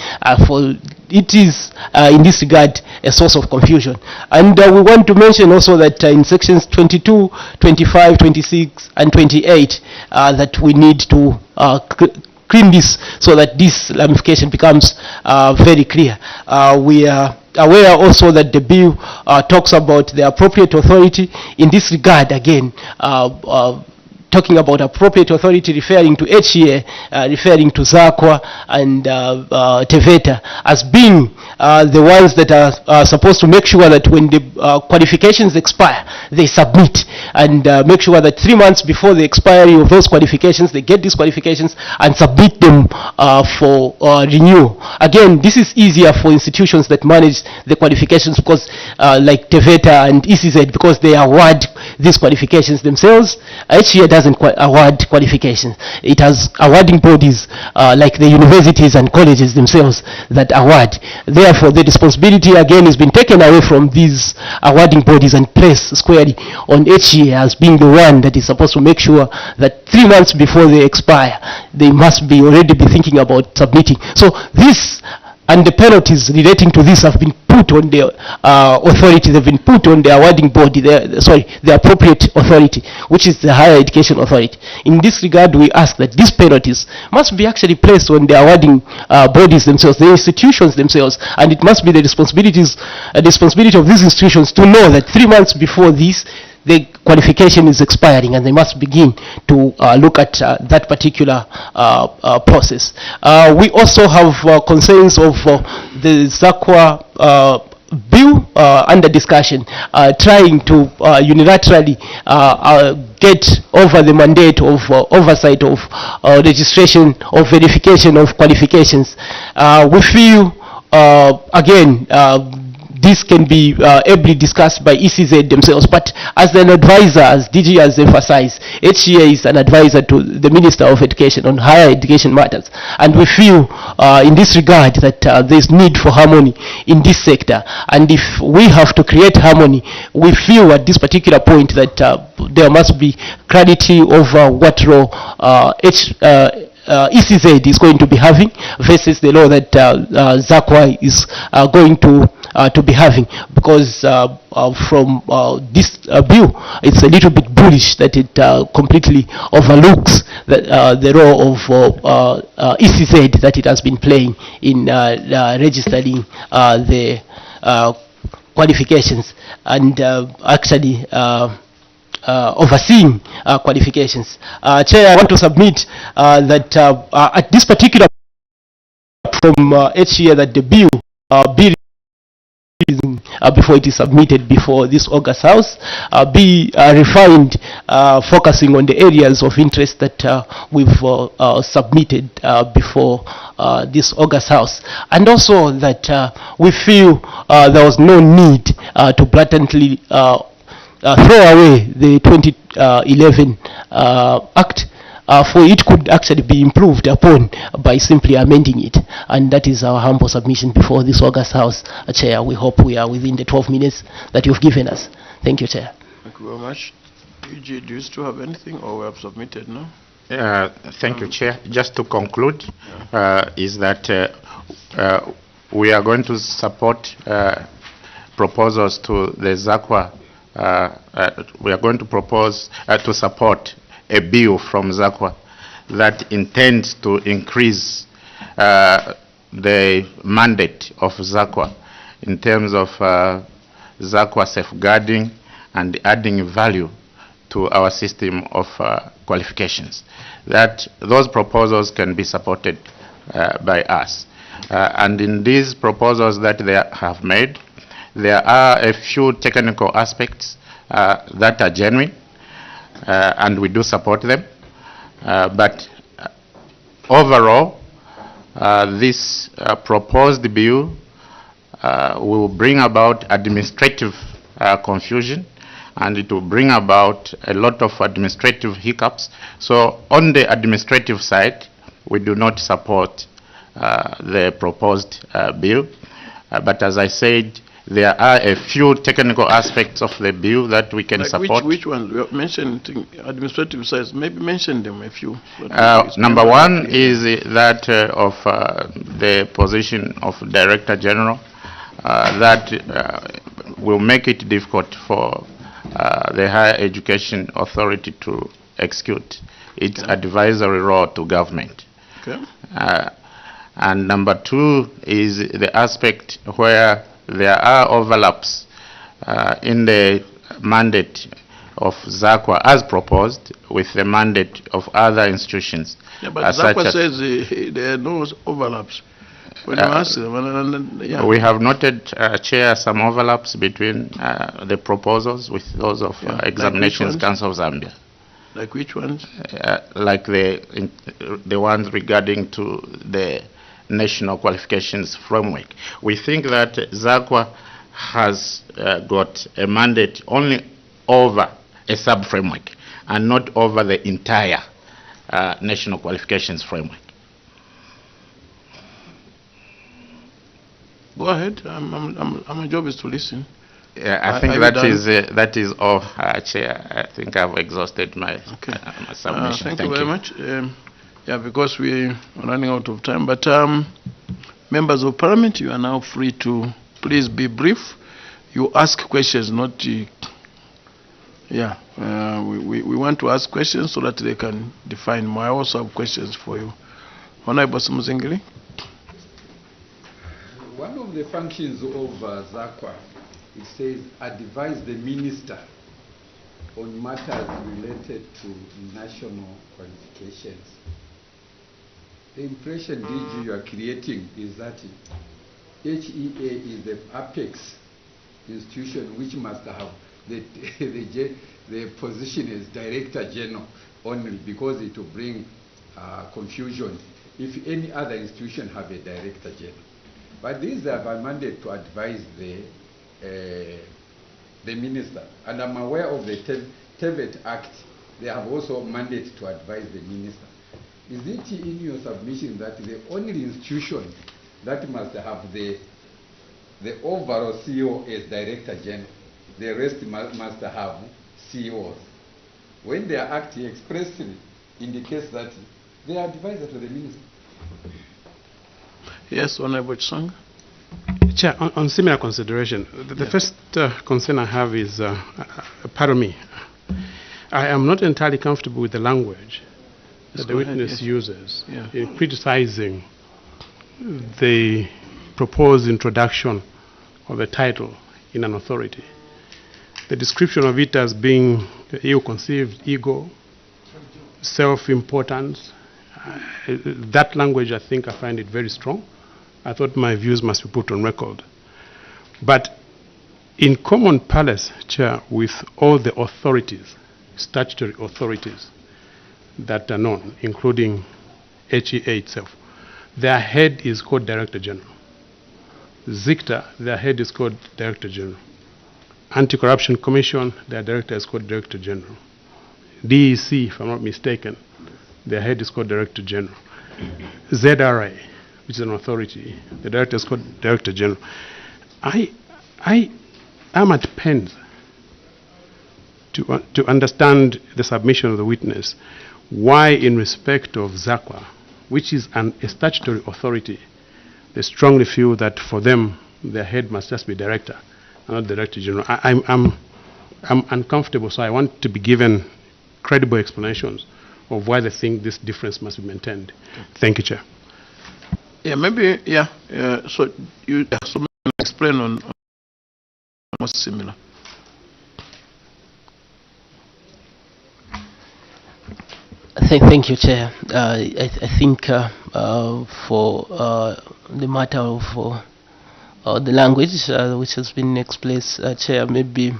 For it is, in this regard, a source of confusion. And we want to mention also that in sections 22, 25, 26, and 28, that we need to clean this so that this ramification becomes very clear. We are aware also that the bill talks about the appropriate authority. In this regard, again, talking about appropriate authority, referring to HEA, referring to ZACWA and TVETA as being the ones that are supposed to make sure that when the qualifications expire, they submit and make sure that 3 months before the expiry of those qualifications, they get these qualifications and submit them for renewal. Again, this is easier for institutions that manage the qualifications, because like TVETA and ECZ, because they award these qualifications themselves. HEA doesn't award qualifications. It has awarding bodies like the universities and colleges themselves that award. Therefore, the responsibility again has been taken away from these awarding bodies and placed squarely on HEA as being the one that is supposed to make sure that 3 months before they expire, they must be already be thinking about submitting. So this and the penalties relating to this have been put on the authority, they've been put on the awarding body, the appropriate authority, which is the higher education authority. In this regard, we ask that these penalties must be actually placed on the awarding bodies themselves, the institutions themselves, and it must be the responsibility of these institutions to know that 3 months before this, the qualification is expiring, and they must begin to look at that particular process. We also have concerns of the ZACWA bill under discussion, trying to unilaterally get over the mandate of oversight of registration of verification of qualifications. We feel, again, this can be ably discussed by ECZ themselves, but as an advisor, as DG has emphasized, HEA is an advisor to the Minister of Education on higher education matters. And we feel in this regard that there is need for harmony in this sector. And if we have to create harmony, we feel at this particular point that there must be clarity over what role ECZ is going to be having versus the law that ZACWA is going to be having, because from this bill, it's a little bit bullish that it completely overlooks the role of ECZ that it has been playing in registering the qualifications and actually overseeing qualifications. Chair, I want to submit that at this particular from HEA that the bill before it is submitted before this August House be refined, focusing on the areas of interest that we've submitted before this August House, and also that we feel there was no need to blatantly throw away the 2011 Act, for it could actually be improved upon by simply amending it. And that is our humble submission before this August House. Chair, we hope we are within the 12 minutes that you've given us. Thank you, Chair. Thank you very much. EG, do you still have anything, or we have submitted now? Thank you, Chair. Just to conclude, is that we are going to support proposals to the ZACWA. We are going to propose to support a bill from ZACWA that intends to increase the mandate of ZACWA in terms of ZACWA safeguarding and adding value to our system of qualifications. That those proposals can be supported by us. And in these proposals that they have made, there are a few technical aspects that are genuine, and we do support them. But overall, this proposed bill will bring about administrative confusion, and it will bring about a lot of administrative hiccups. So on the administrative side, we do not support the proposed bill. But as I said, there are a few technical aspects of the bill that we can support. Which ones? You mentioned administrative sides. Maybe mention them a few. Number one is that of the position of Director General, that will make it difficult for the Higher Education Authority to execute its advisory role to government. Okay. And number two is the aspect where there are overlaps in the mandate of ZACWA as proposed with the mandate of other institutions. Yeah, but ZACWA says there are no overlaps. When you ask them, yeah. We have noted, Chair, some overlaps between the proposals with those of Examinations Council of Zambia. Like which ones? Like the ones regarding to the National Qualifications Framework. We think that ZACWA has got a mandate only over a sub-framework and not over the entire National Qualifications Framework. Go ahead. My job is to listen. Yeah, I think that is all, Chair. I think I've exhausted my, my submission. Thank you very much. Yeah, because we're running out of time. But members of Parliament, you are now free to please be brief. You ask questions, not we want to ask questions so that they can define more. I also have questions for you. Honorable Muzingiri. One of the functions of ZACWA, it says advise the minister on matters related to national qualifications. The impression, DG, you are creating is that HEA is the apex institution which must have the position as Director General only, because it will bring confusion if any other institution have a Director General. But these have a mandate to advise the minister. And I'm aware of the TEVET Act. They have also a mandate to advise the minister. Is it in your submission that the only institution that must have the overall CEO as Director General, the rest must have CEOs? When they are acting expressly indicates that they are advisor to the minister. Yes, Honorable Song. Chair, on similar consideration, the first concern I have is, pardon me, I am not entirely comfortable with the language that the witness uses in criticizing the proposed introduction of a title in an authority. The description of it as being ill-conceived ego, self-importance, that language, I think, I find it very strong. I thought my views must be put on record. But in common parlance, Chair, with all the authorities, statutory authorities that are known, including HEA itself, their head is called Director General. ZICTA, their head is called Director General. Anti-Corruption Commission, their director is called Director General. DEC, if I'm not mistaken, their head is called Director General. ZRA, which is an authority, the director is called Director General. I am at pains to understand the submission of the witness, why in respect of ZACWA, which is a statutory authority, they strongly feel that for them, their head must just be director, and not Director General. I'm uncomfortable, so I want to be given credible explanations of why they think this difference must be maintained. Thank you, Chair. Yeah, maybe, yeah. So you explain on almost similar. Thank you, Chair. I think for the matter of the language which has been expressed, Chair, maybe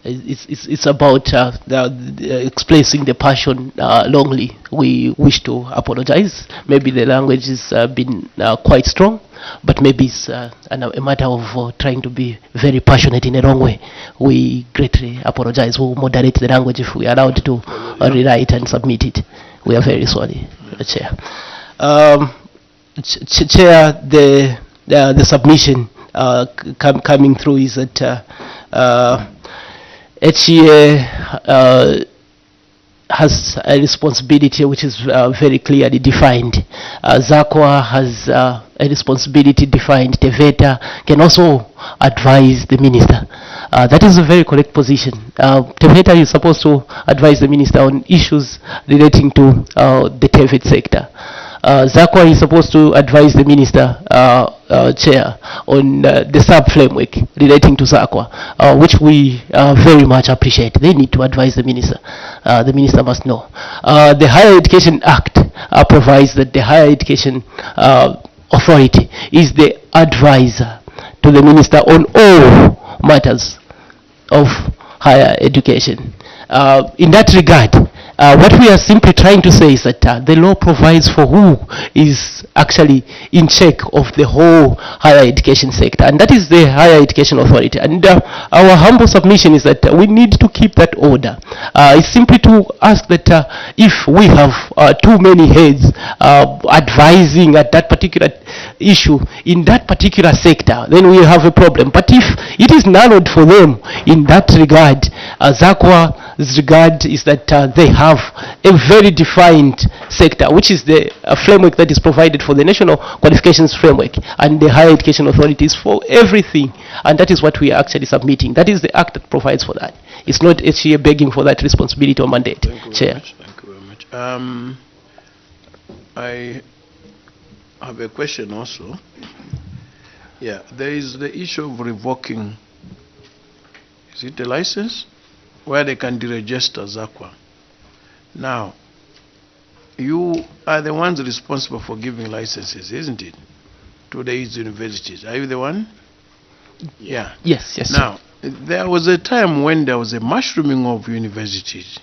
it's about expressing the passion longly. We wish to apologize. Maybe the language has been quite strong, but maybe it's a matter of trying to be very passionate in a wrong way. We greatly apologize. We'll moderate the language if we are allowed to rewrite and submit it. We are very sorry, Chair. Chair, the submission coming through is that HEA has a responsibility which is very clearly defined. ZACWA has a responsibility defined. TEVETA can also advise the minister. That is a very correct position. TEVETA is supposed to advise the minister on issues relating to the TEVET sector. ZACWA is supposed to advise the minister, Chair, on the sub-framework relating to ZACWA, which we very much appreciate. They need to advise the minister. The minister must know. The Higher Education Act provides that the Higher Education Authority is the advisor to the minister on all matters of higher education. In that regard, what we are simply trying to say is that the law provides for who is actually in check of the whole higher education sector, and that is the Higher Education Authority. And our humble submission is that we need to keep that order. It's simply to ask that if we have too many heads advising at that particular issue in that particular sector, then we have a problem. But if it is narrowed for them in that regard, ZACWA's regard is that they have a very defined sector, which is the framework that is provided for the National Qualifications Framework, and the Higher Education Authorities for everything, and that is what we are actually submitting. That is the act that provides for that. It's not HEA begging for that responsibility or mandate. Chair. Thank you very much. I have a question also. Yeah, there is the issue of revoking, is it a license, where they can deregister ZACWA. Now, you are the ones responsible for giving licenses, isn't it, to these universities? Are you the one? Yeah. Yes, yes. Now, there was a time when there was a mushrooming of universities.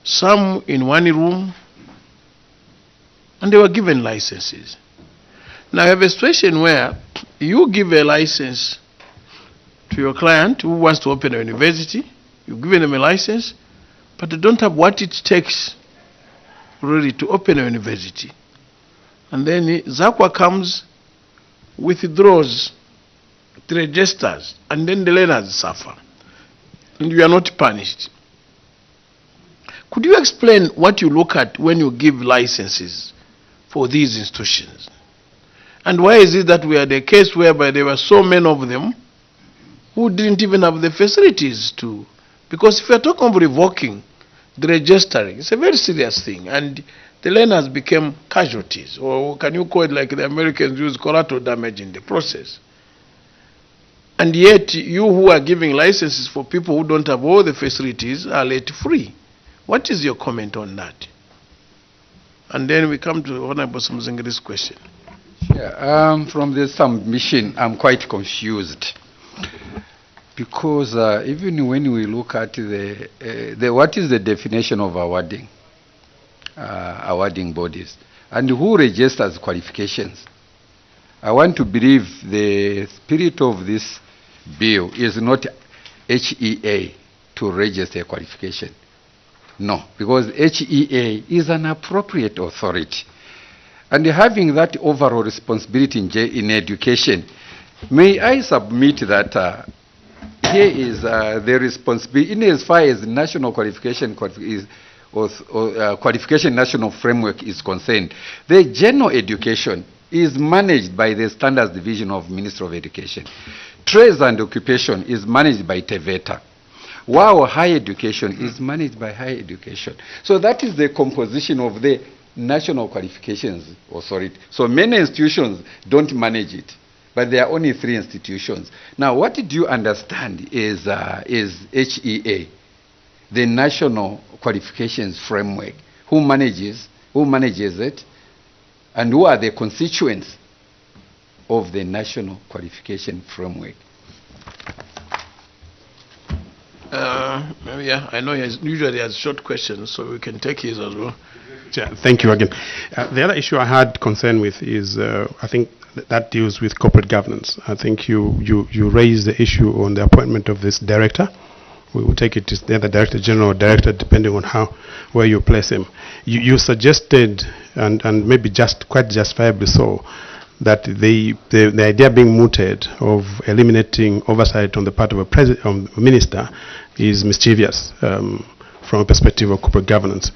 Some in one room, and they were given licenses. Now, you have a situation where you give a license to your client who wants to open a university. You've given them a license, but they don't have what it takes really to open a university. And then ZACWA comes, withdraws, registers, and then the learners suffer. And you are not punished. Could you explain what you look at when you give licenses for these institutions? And why is it that we had a case whereby there were so many of them who didn't even have the facilities to? Because if you're talking of revoking the registering, it's a very serious thing, and the learners became casualties, or can you call it like the Americans use collateral damage in the process? And yet you who are giving licenses for people who don't have all the facilities are let free. What is your comment on that? And then we come to Honorable Mzingiri's question. Yeah, from the submission, I'm quite confused. Because even when we look at the what is the definition of awarding bodies, and who registers qualifications? I want to believe the spirit of this bill is not HEA to register a qualification. No, because HEA is an appropriate authority. And having that overall responsibility in education, may I submit that here is the responsibility, in as far as the national qualification national framework is concerned, the general education is managed by the Standards Division of Ministry of Education. Trades and occupation is managed by TEVETA, while higher education is managed by higher education. So that is the composition of the National Qualifications Authority. So many institutions don't manage it, but there are only 3 institutions. Now, what do you understand is HEA, the National Qualifications Framework? Who manages it, and who are the constituents of the National Qualification Framework? Yeah, I know usually has short questions, so we can take his as well. Thank you again. The other issue I had concern with is, I think that deals with corporate governance. I think you raised the issue on the appointment of this director. We will take it to the other director general or director, depending on where you place him. You suggested, and maybe quite justifiably so, that the idea being mooted of eliminating oversight on the part of a minister is mischievous from a perspective of corporate governance.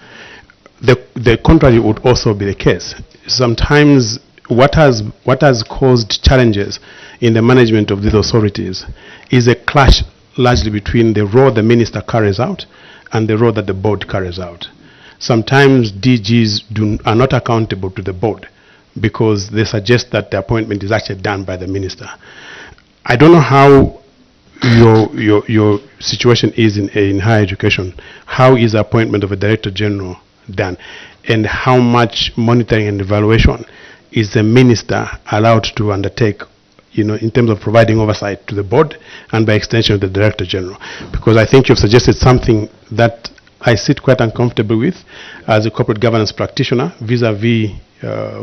The contrary would also be the case. Sometimes what has caused challenges in the management of these authorities is a clash largely between the role the minister carries out and the role that the board carries out. Sometimes DGs are not accountable to the board because they suggest that the appointment is actually done by the minister. I don't know how your situation is in higher education. How is the appointment of a director general done, and how much monitoring and evaluation is the minister allowed to undertake, in terms of providing oversight to the board and by extension of the director general? Because I think you've suggested something that I sit quite uncomfortable with as a corporate governance practitioner vis-a-vis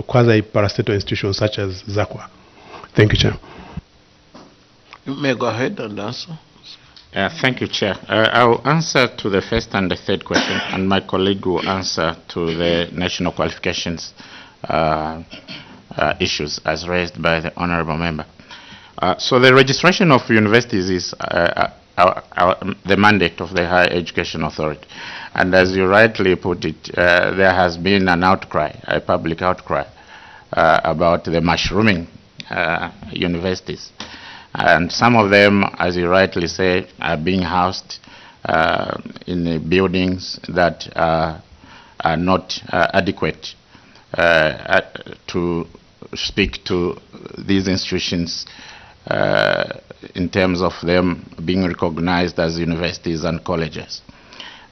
quasi-parastatal institutions such as ZACWA. Thank you, Chair. You may go ahead and answer. Thank you, Chair. I'll answer to the first and the third question, and my colleague will answer to the national qualifications issues as raised by the honourable member. So the registration of universities is the mandate of the Higher Education Authority. And as you rightly put it, there has been an outcry, a public outcry, about the mushrooming universities. And some of them, as you rightly say, are being housed in buildings that are not adequate to speak to these institutions in terms of them being recognized as universities and colleges.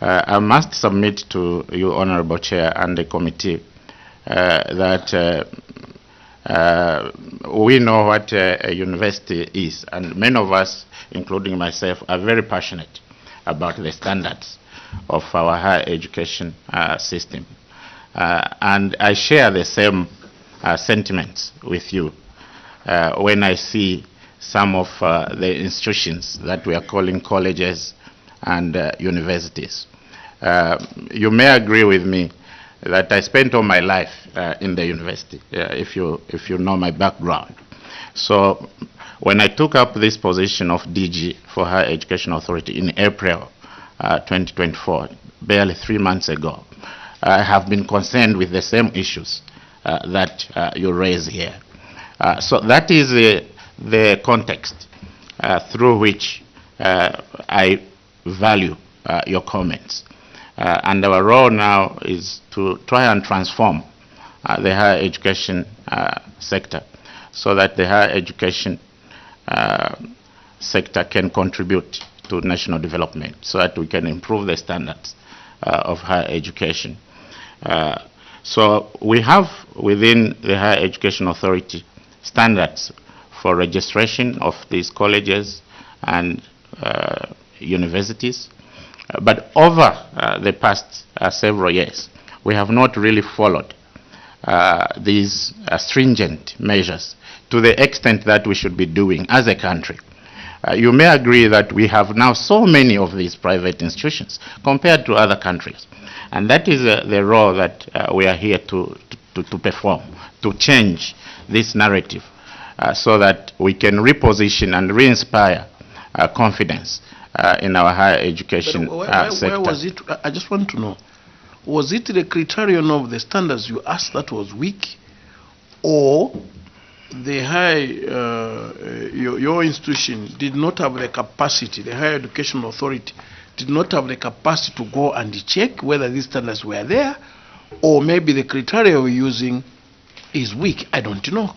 I must submit to you, Honorable Chair, and the committee that we know what a university is, and many of us, including myself, are very passionate about the standards of our higher education system. And I share the same sentiments with you when I see some of the institutions that we are calling colleges and universities. You may agree with me that I spent all my life in the university, if you know my background. So when I took up this position of DG for Higher Education Authority in April 2024, barely 3 months ago, I have been concerned with the same issues that you raise here. So that is the context through which I value your comments. And our role now is to try and transform the higher education sector so that the higher education sector can contribute to national development, so that we can improve the standards of higher education. So we have within the Higher Education Authority standards for registration of these colleges and universities. But over the past several years, we have not really followed these stringent measures to the extent that we should be doing as a country. You may agree that we have now so many of these private institutions compared to other countries. And that is the role that we are here to perform, to change this narrative so that we can reposition and re-inspire confidence in our higher education sector. Where was it? I just want to know, was it the criterion of the standards you asked that was weak, or the your institution did not have the capacity, the Higher Education Authority did not have the capacity to go and check whether these standards were there, or maybe the criteria we're using is weak. I don't know.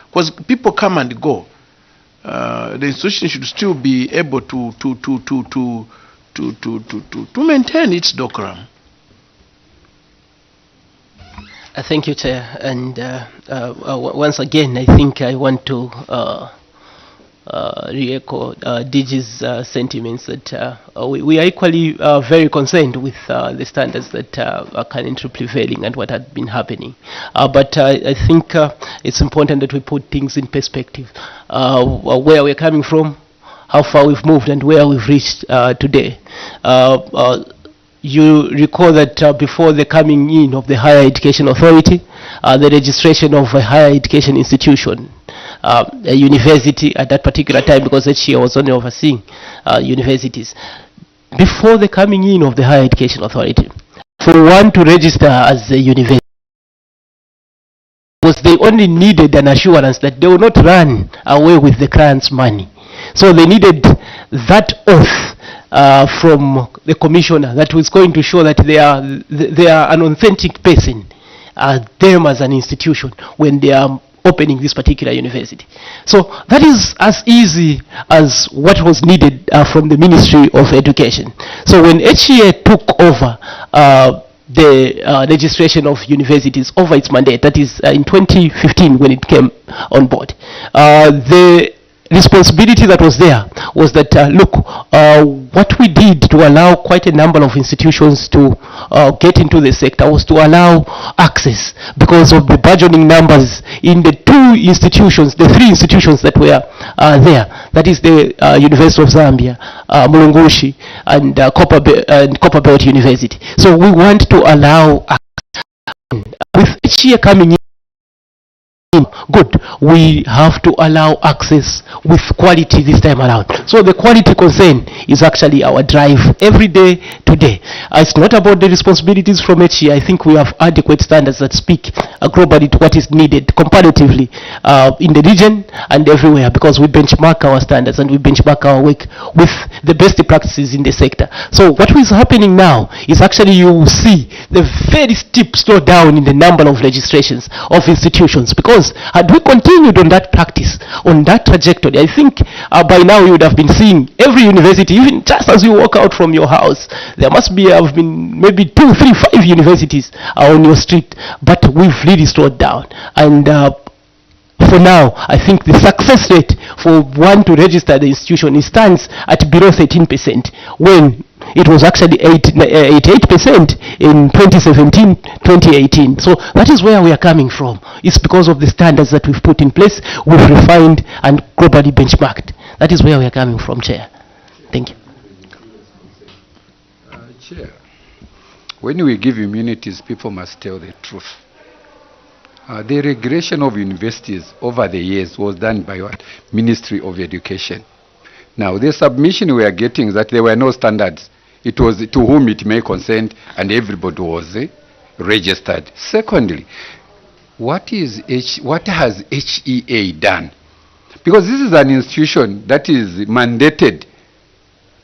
Because people come and go. The institution should still be able to maintain its decorum. Thank you, Chair. And once again, I think I want to re-echo DG's sentiments that we are equally very concerned with the standards that are currently prevailing and what had been happening. But I think it's important that we put things in perspective. Where we're coming from, how far we've moved, and where we've reached today. You recall that before the coming in of the Higher Education Authority, the registration of a higher education institution, a university at that particular time, because HE was only overseeing universities. Before the coming in of the Higher Education Authority, for one to register as a university, was they only needed an assurance that they will not run away with the client's money. So they needed that oath from the commissioner that was going to show that they are an authentic person, them as an institution, when they are opening this particular university. So that is as easy as what was needed from the Ministry of Education. So when HEA took over the registration of universities over its mandate, that is in 2015 when it came on board, the responsibility that was there was that, look, what we did to allow quite a number of institutions to get into the sector was to allow access because of the burgeoning numbers in the three institutions that were there. That is the University of Zambia, Mulungushi, and Copperbelt University. So we want to allow access. With each year coming in, good, we have to allow access with quality this time around. So the quality concern is actually our drive every day today. It's not about the responsibilities from HE. I think we have adequate standards that speak globally to what is needed comparatively in the region and everywhere, because we benchmark our standards and we benchmark our work with the best practices in the sector. So what is happening now is actually you will see the very steep slowdown in the number of registrations of institutions, because had we continued on that practice, on that trajectory, I think by now you would have been seeing every university, even just as you walk out from your house, there must be have been maybe 2, 3, 5 universities on your street. But we've really slowed down. And for now, I think the success rate for one to register the institution stands at below 13%, when it was actually 88% in 2017-2018. So that is where we are coming from. It's because of the standards that we've put in place, we've refined and globally benchmarked. That is where we are coming from, Chair. Thank you. Chair, when we give immunities, people must tell the truth. The regulation of universities over the years was done by what? Ministry of Education. Now, the submission we are getting is that there were no standards. It was to whom it may concern, and everybody was registered. Secondly, what has HEA done? Because this is an institution that is mandated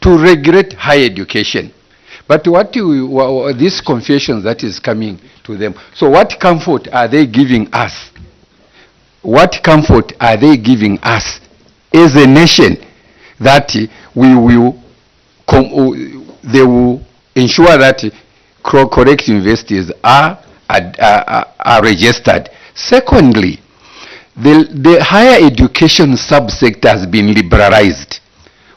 to regulate higher education. But what these confessions that is coming to them, so what comfort are they giving us? What comfort are they giving us as a nation that they will ensure that correct universities are registered? Secondly, the higher education subsector has been liberalized.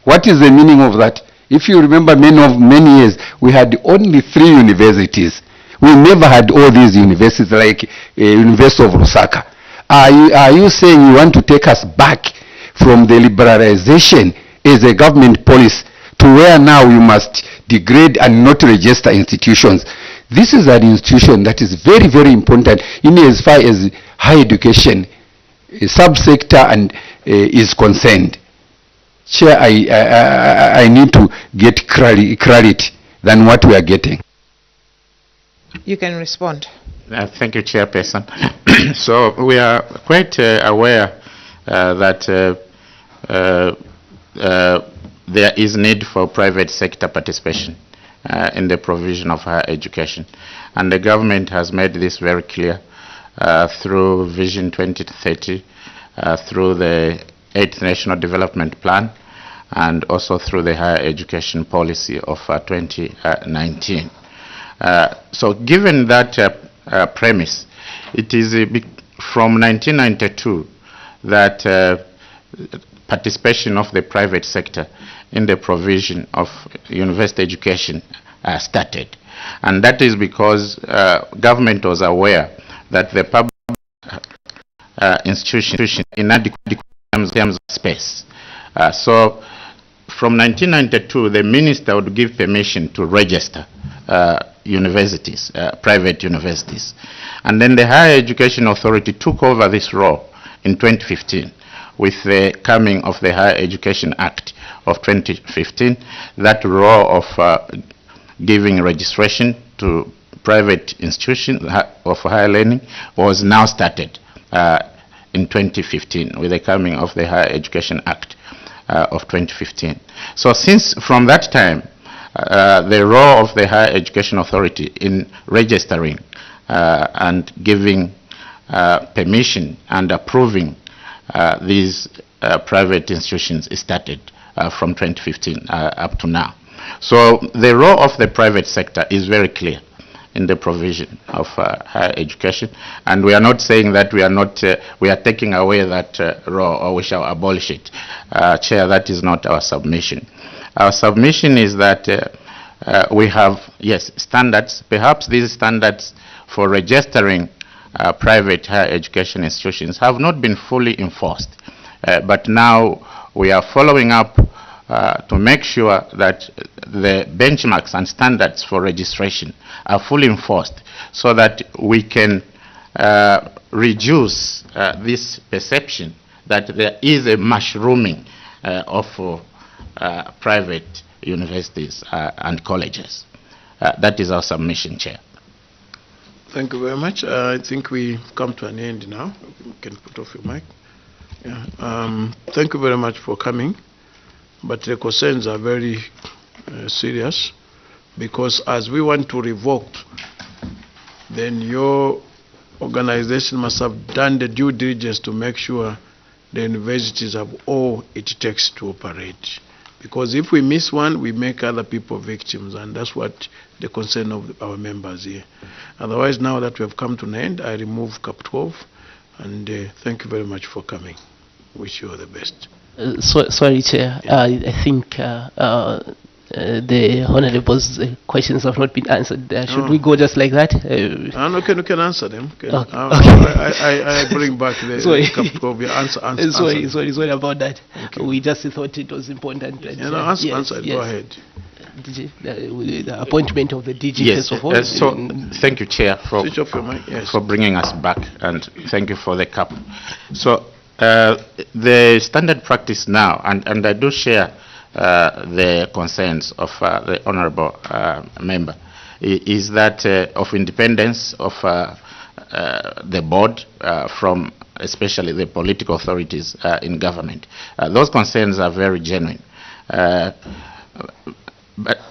What is the meaning of that? If you remember, many years, we had only 3 universities. We never had all these universities like University of Lusaka. Are you saying you want to take us back from the liberalization as a government policy to where now you must degrade and not register institutions? This is an institution that is very, very important in as far as higher education subsector and is concerned. Chair, I need to get clarity than what we are getting. You can respond. Thank you, Chairperson. So we are quite aware that there is need for private sector participation in the provision of higher education. And the government has made this very clear through Vision 2030, through the 8th National Development Plan, and also through the higher education policy of 2019. So given that premise, it is from 1992 that participation of the private sector in the provision of university education started. And that is because government was aware that the public institution inadequate in terms of space. So from 1992, the minister would give permission to register universities, private universities. And then the Higher Education Authority took over this role in 2015 with the coming of the Higher Education Act of 2015. That role of giving registration to private institutions of higher learning was now started in 2015 with the coming of the Higher Education Act of 2015. So since from that time, the role of the Higher Education Authority in registering and giving permission and approving these private institutions started from 2015 up to now. So the role of the private sector is very clear in the provision of higher education, and we are not saying that we are taking away that role or we shall abolish it. Chair, that is not our submission. Our submission is that we have, yes, standards. Perhaps these standards for registering private higher education institutions have not been fully enforced, but now we are following up to make sure that the benchmarks and standards for registration are fully enforced so that we can reduce this perception that there is a mushrooming of private universities and colleges. That is our submission, Chair. Thank you very much. I think we've come to an end now. You can put off your mic. Yeah. Thank you very much for coming. But the concerns are very serious, because as we want to revoke, then your organization must have done the due diligence to make sure the universities have all it takes to operate. Because if we miss one, we make other people victims, and that's what the concern of our members here. Otherwise, now that we have come to an end, I remove Cap 12, and thank you very much for coming. Wish you all the best. Sorry, Chair. I think the Honorable's questions have not been answered. Should we go just like that? No, you can answer them. Okay. Okay. I bring back the answer. Sorry about that. Okay. We just thought it was important. Answer it. Go ahead. The appointment of the DG. Yes. So thank you, Chair, for bringing us back, and thank you for the CAP. So the standard practice now, and I do share the concerns of the Honourable Member, is that of independence of the board from especially the political authorities in government. Those concerns are very genuine.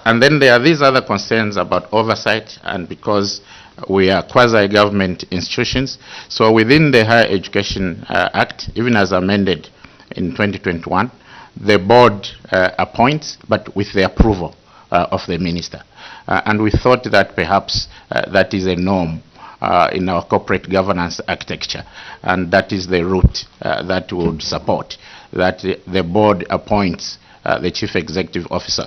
And then there are these other concerns about oversight, and because we are quasi-government institutions, so within the Higher Education Act, even as amended in 2021, the board appoints, but with the approval of the minister. And we thought that perhaps that is a norm in our corporate governance architecture, and that is the route that we would support, that the board appoints the chief executive officer,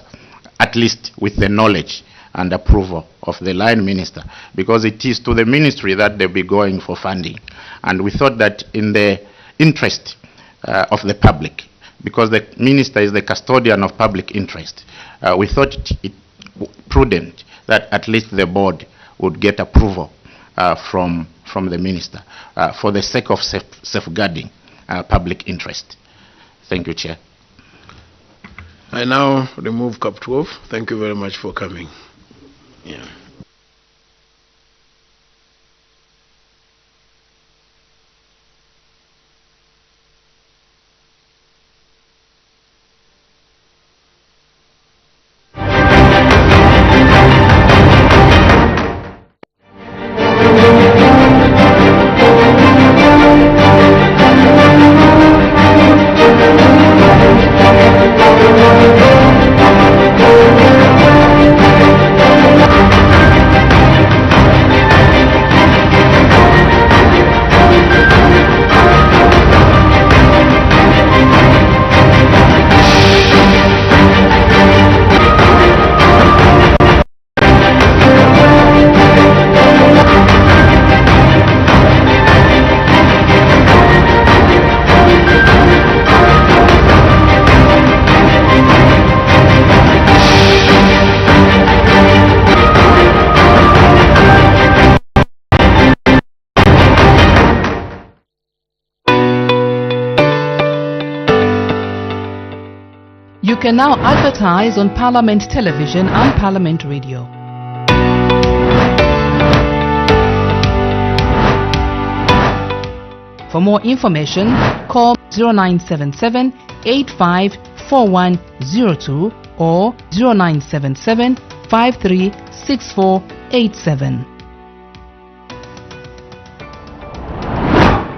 at least with the knowledge and approval of the line minister, because it is to the ministry that they'll be going for funding. And we thought that in the interest of the public, because the minister is the custodian of public interest, we thought it prudent that at least the board would get approval from the minister for the sake of safeguarding public interest. Thank you, Chair. I now remove Cap 12. Thank you very much for coming. Yeah. can now advertise on Parliament Television and Parliament Radio. For more information, call 0977 854102 or 0977 536487.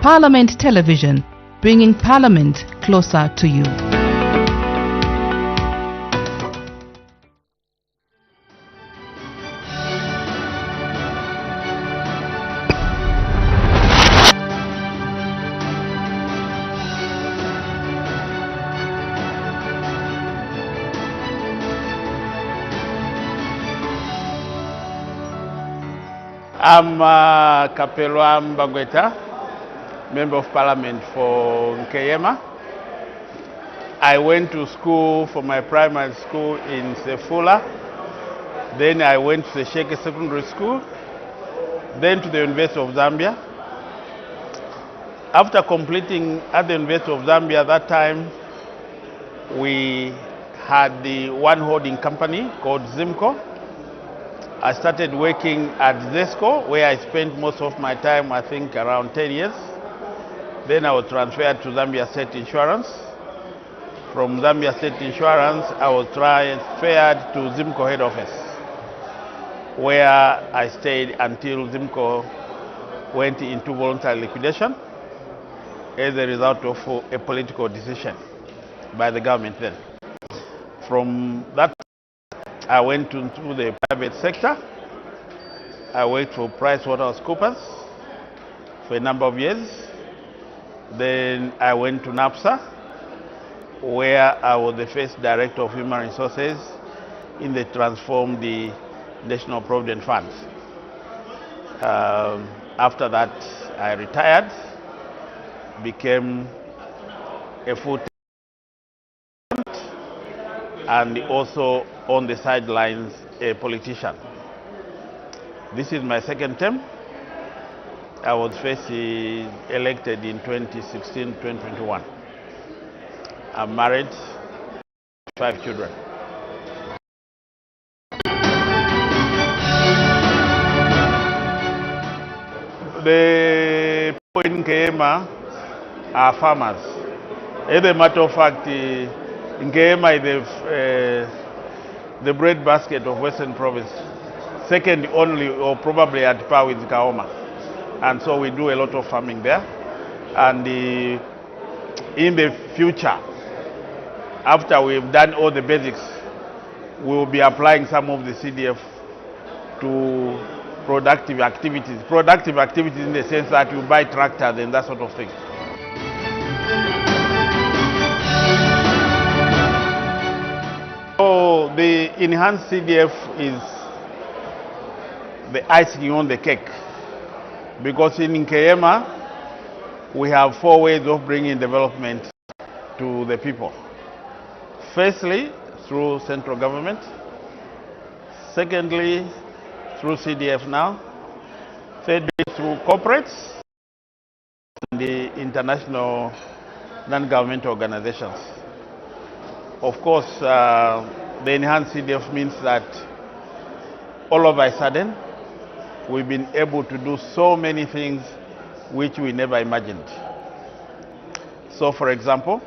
Parliament Television, bringing Parliament closer to you. I'm Kapelwa Mbagweta, Member of Parliament for Nkeyema. I went to school for my primary school in Sefula. Then I went to the Sheke Secondary School. Then to the University of Zambia. After completing at the University of Zambia, that time we had the one holding company called Zimco. I started working at Zesco, where I spent most of my time, I think around 10 years. Then I was transferred to Zambia State Insurance. From Zambia State Insurance, I was transferred to Zimco head office, where I stayed until Zimco went into voluntary liquidation as a result of a political decision by the government then. From that, I went into the private sector. I worked for PricewaterhouseCoopers for a number of years. Then I went to NAPSA, where I was the first director of human resources in the Transform the National Provident Fund. After that, I retired, became a full-time and also on the sidelines a politician. This is my second term. I was first elected in 2016-2021. I'm married, 5 children. The people in Nkeyema are farmers. As a matter of fact, Nkeyema is the bread basket of Western Province, second only or probably at par with Kaoma. And so we do a lot of farming there. And in the future, after we've done all the basics, we will be applying some of the CDF to productive activities. Productive activities in the sense that you buy tractors and that sort of thing. So the enhanced CDF is the icing on the cake, because in Nkeyema we have 4 ways of bringing development to the people. Firstly, through central government. Secondly, through CDF now. Thirdly, through corporates and the international non-governmental organizations. Of course, the enhanced CDF means that all of a sudden we've been able to do so many things which we never imagined. So, for example,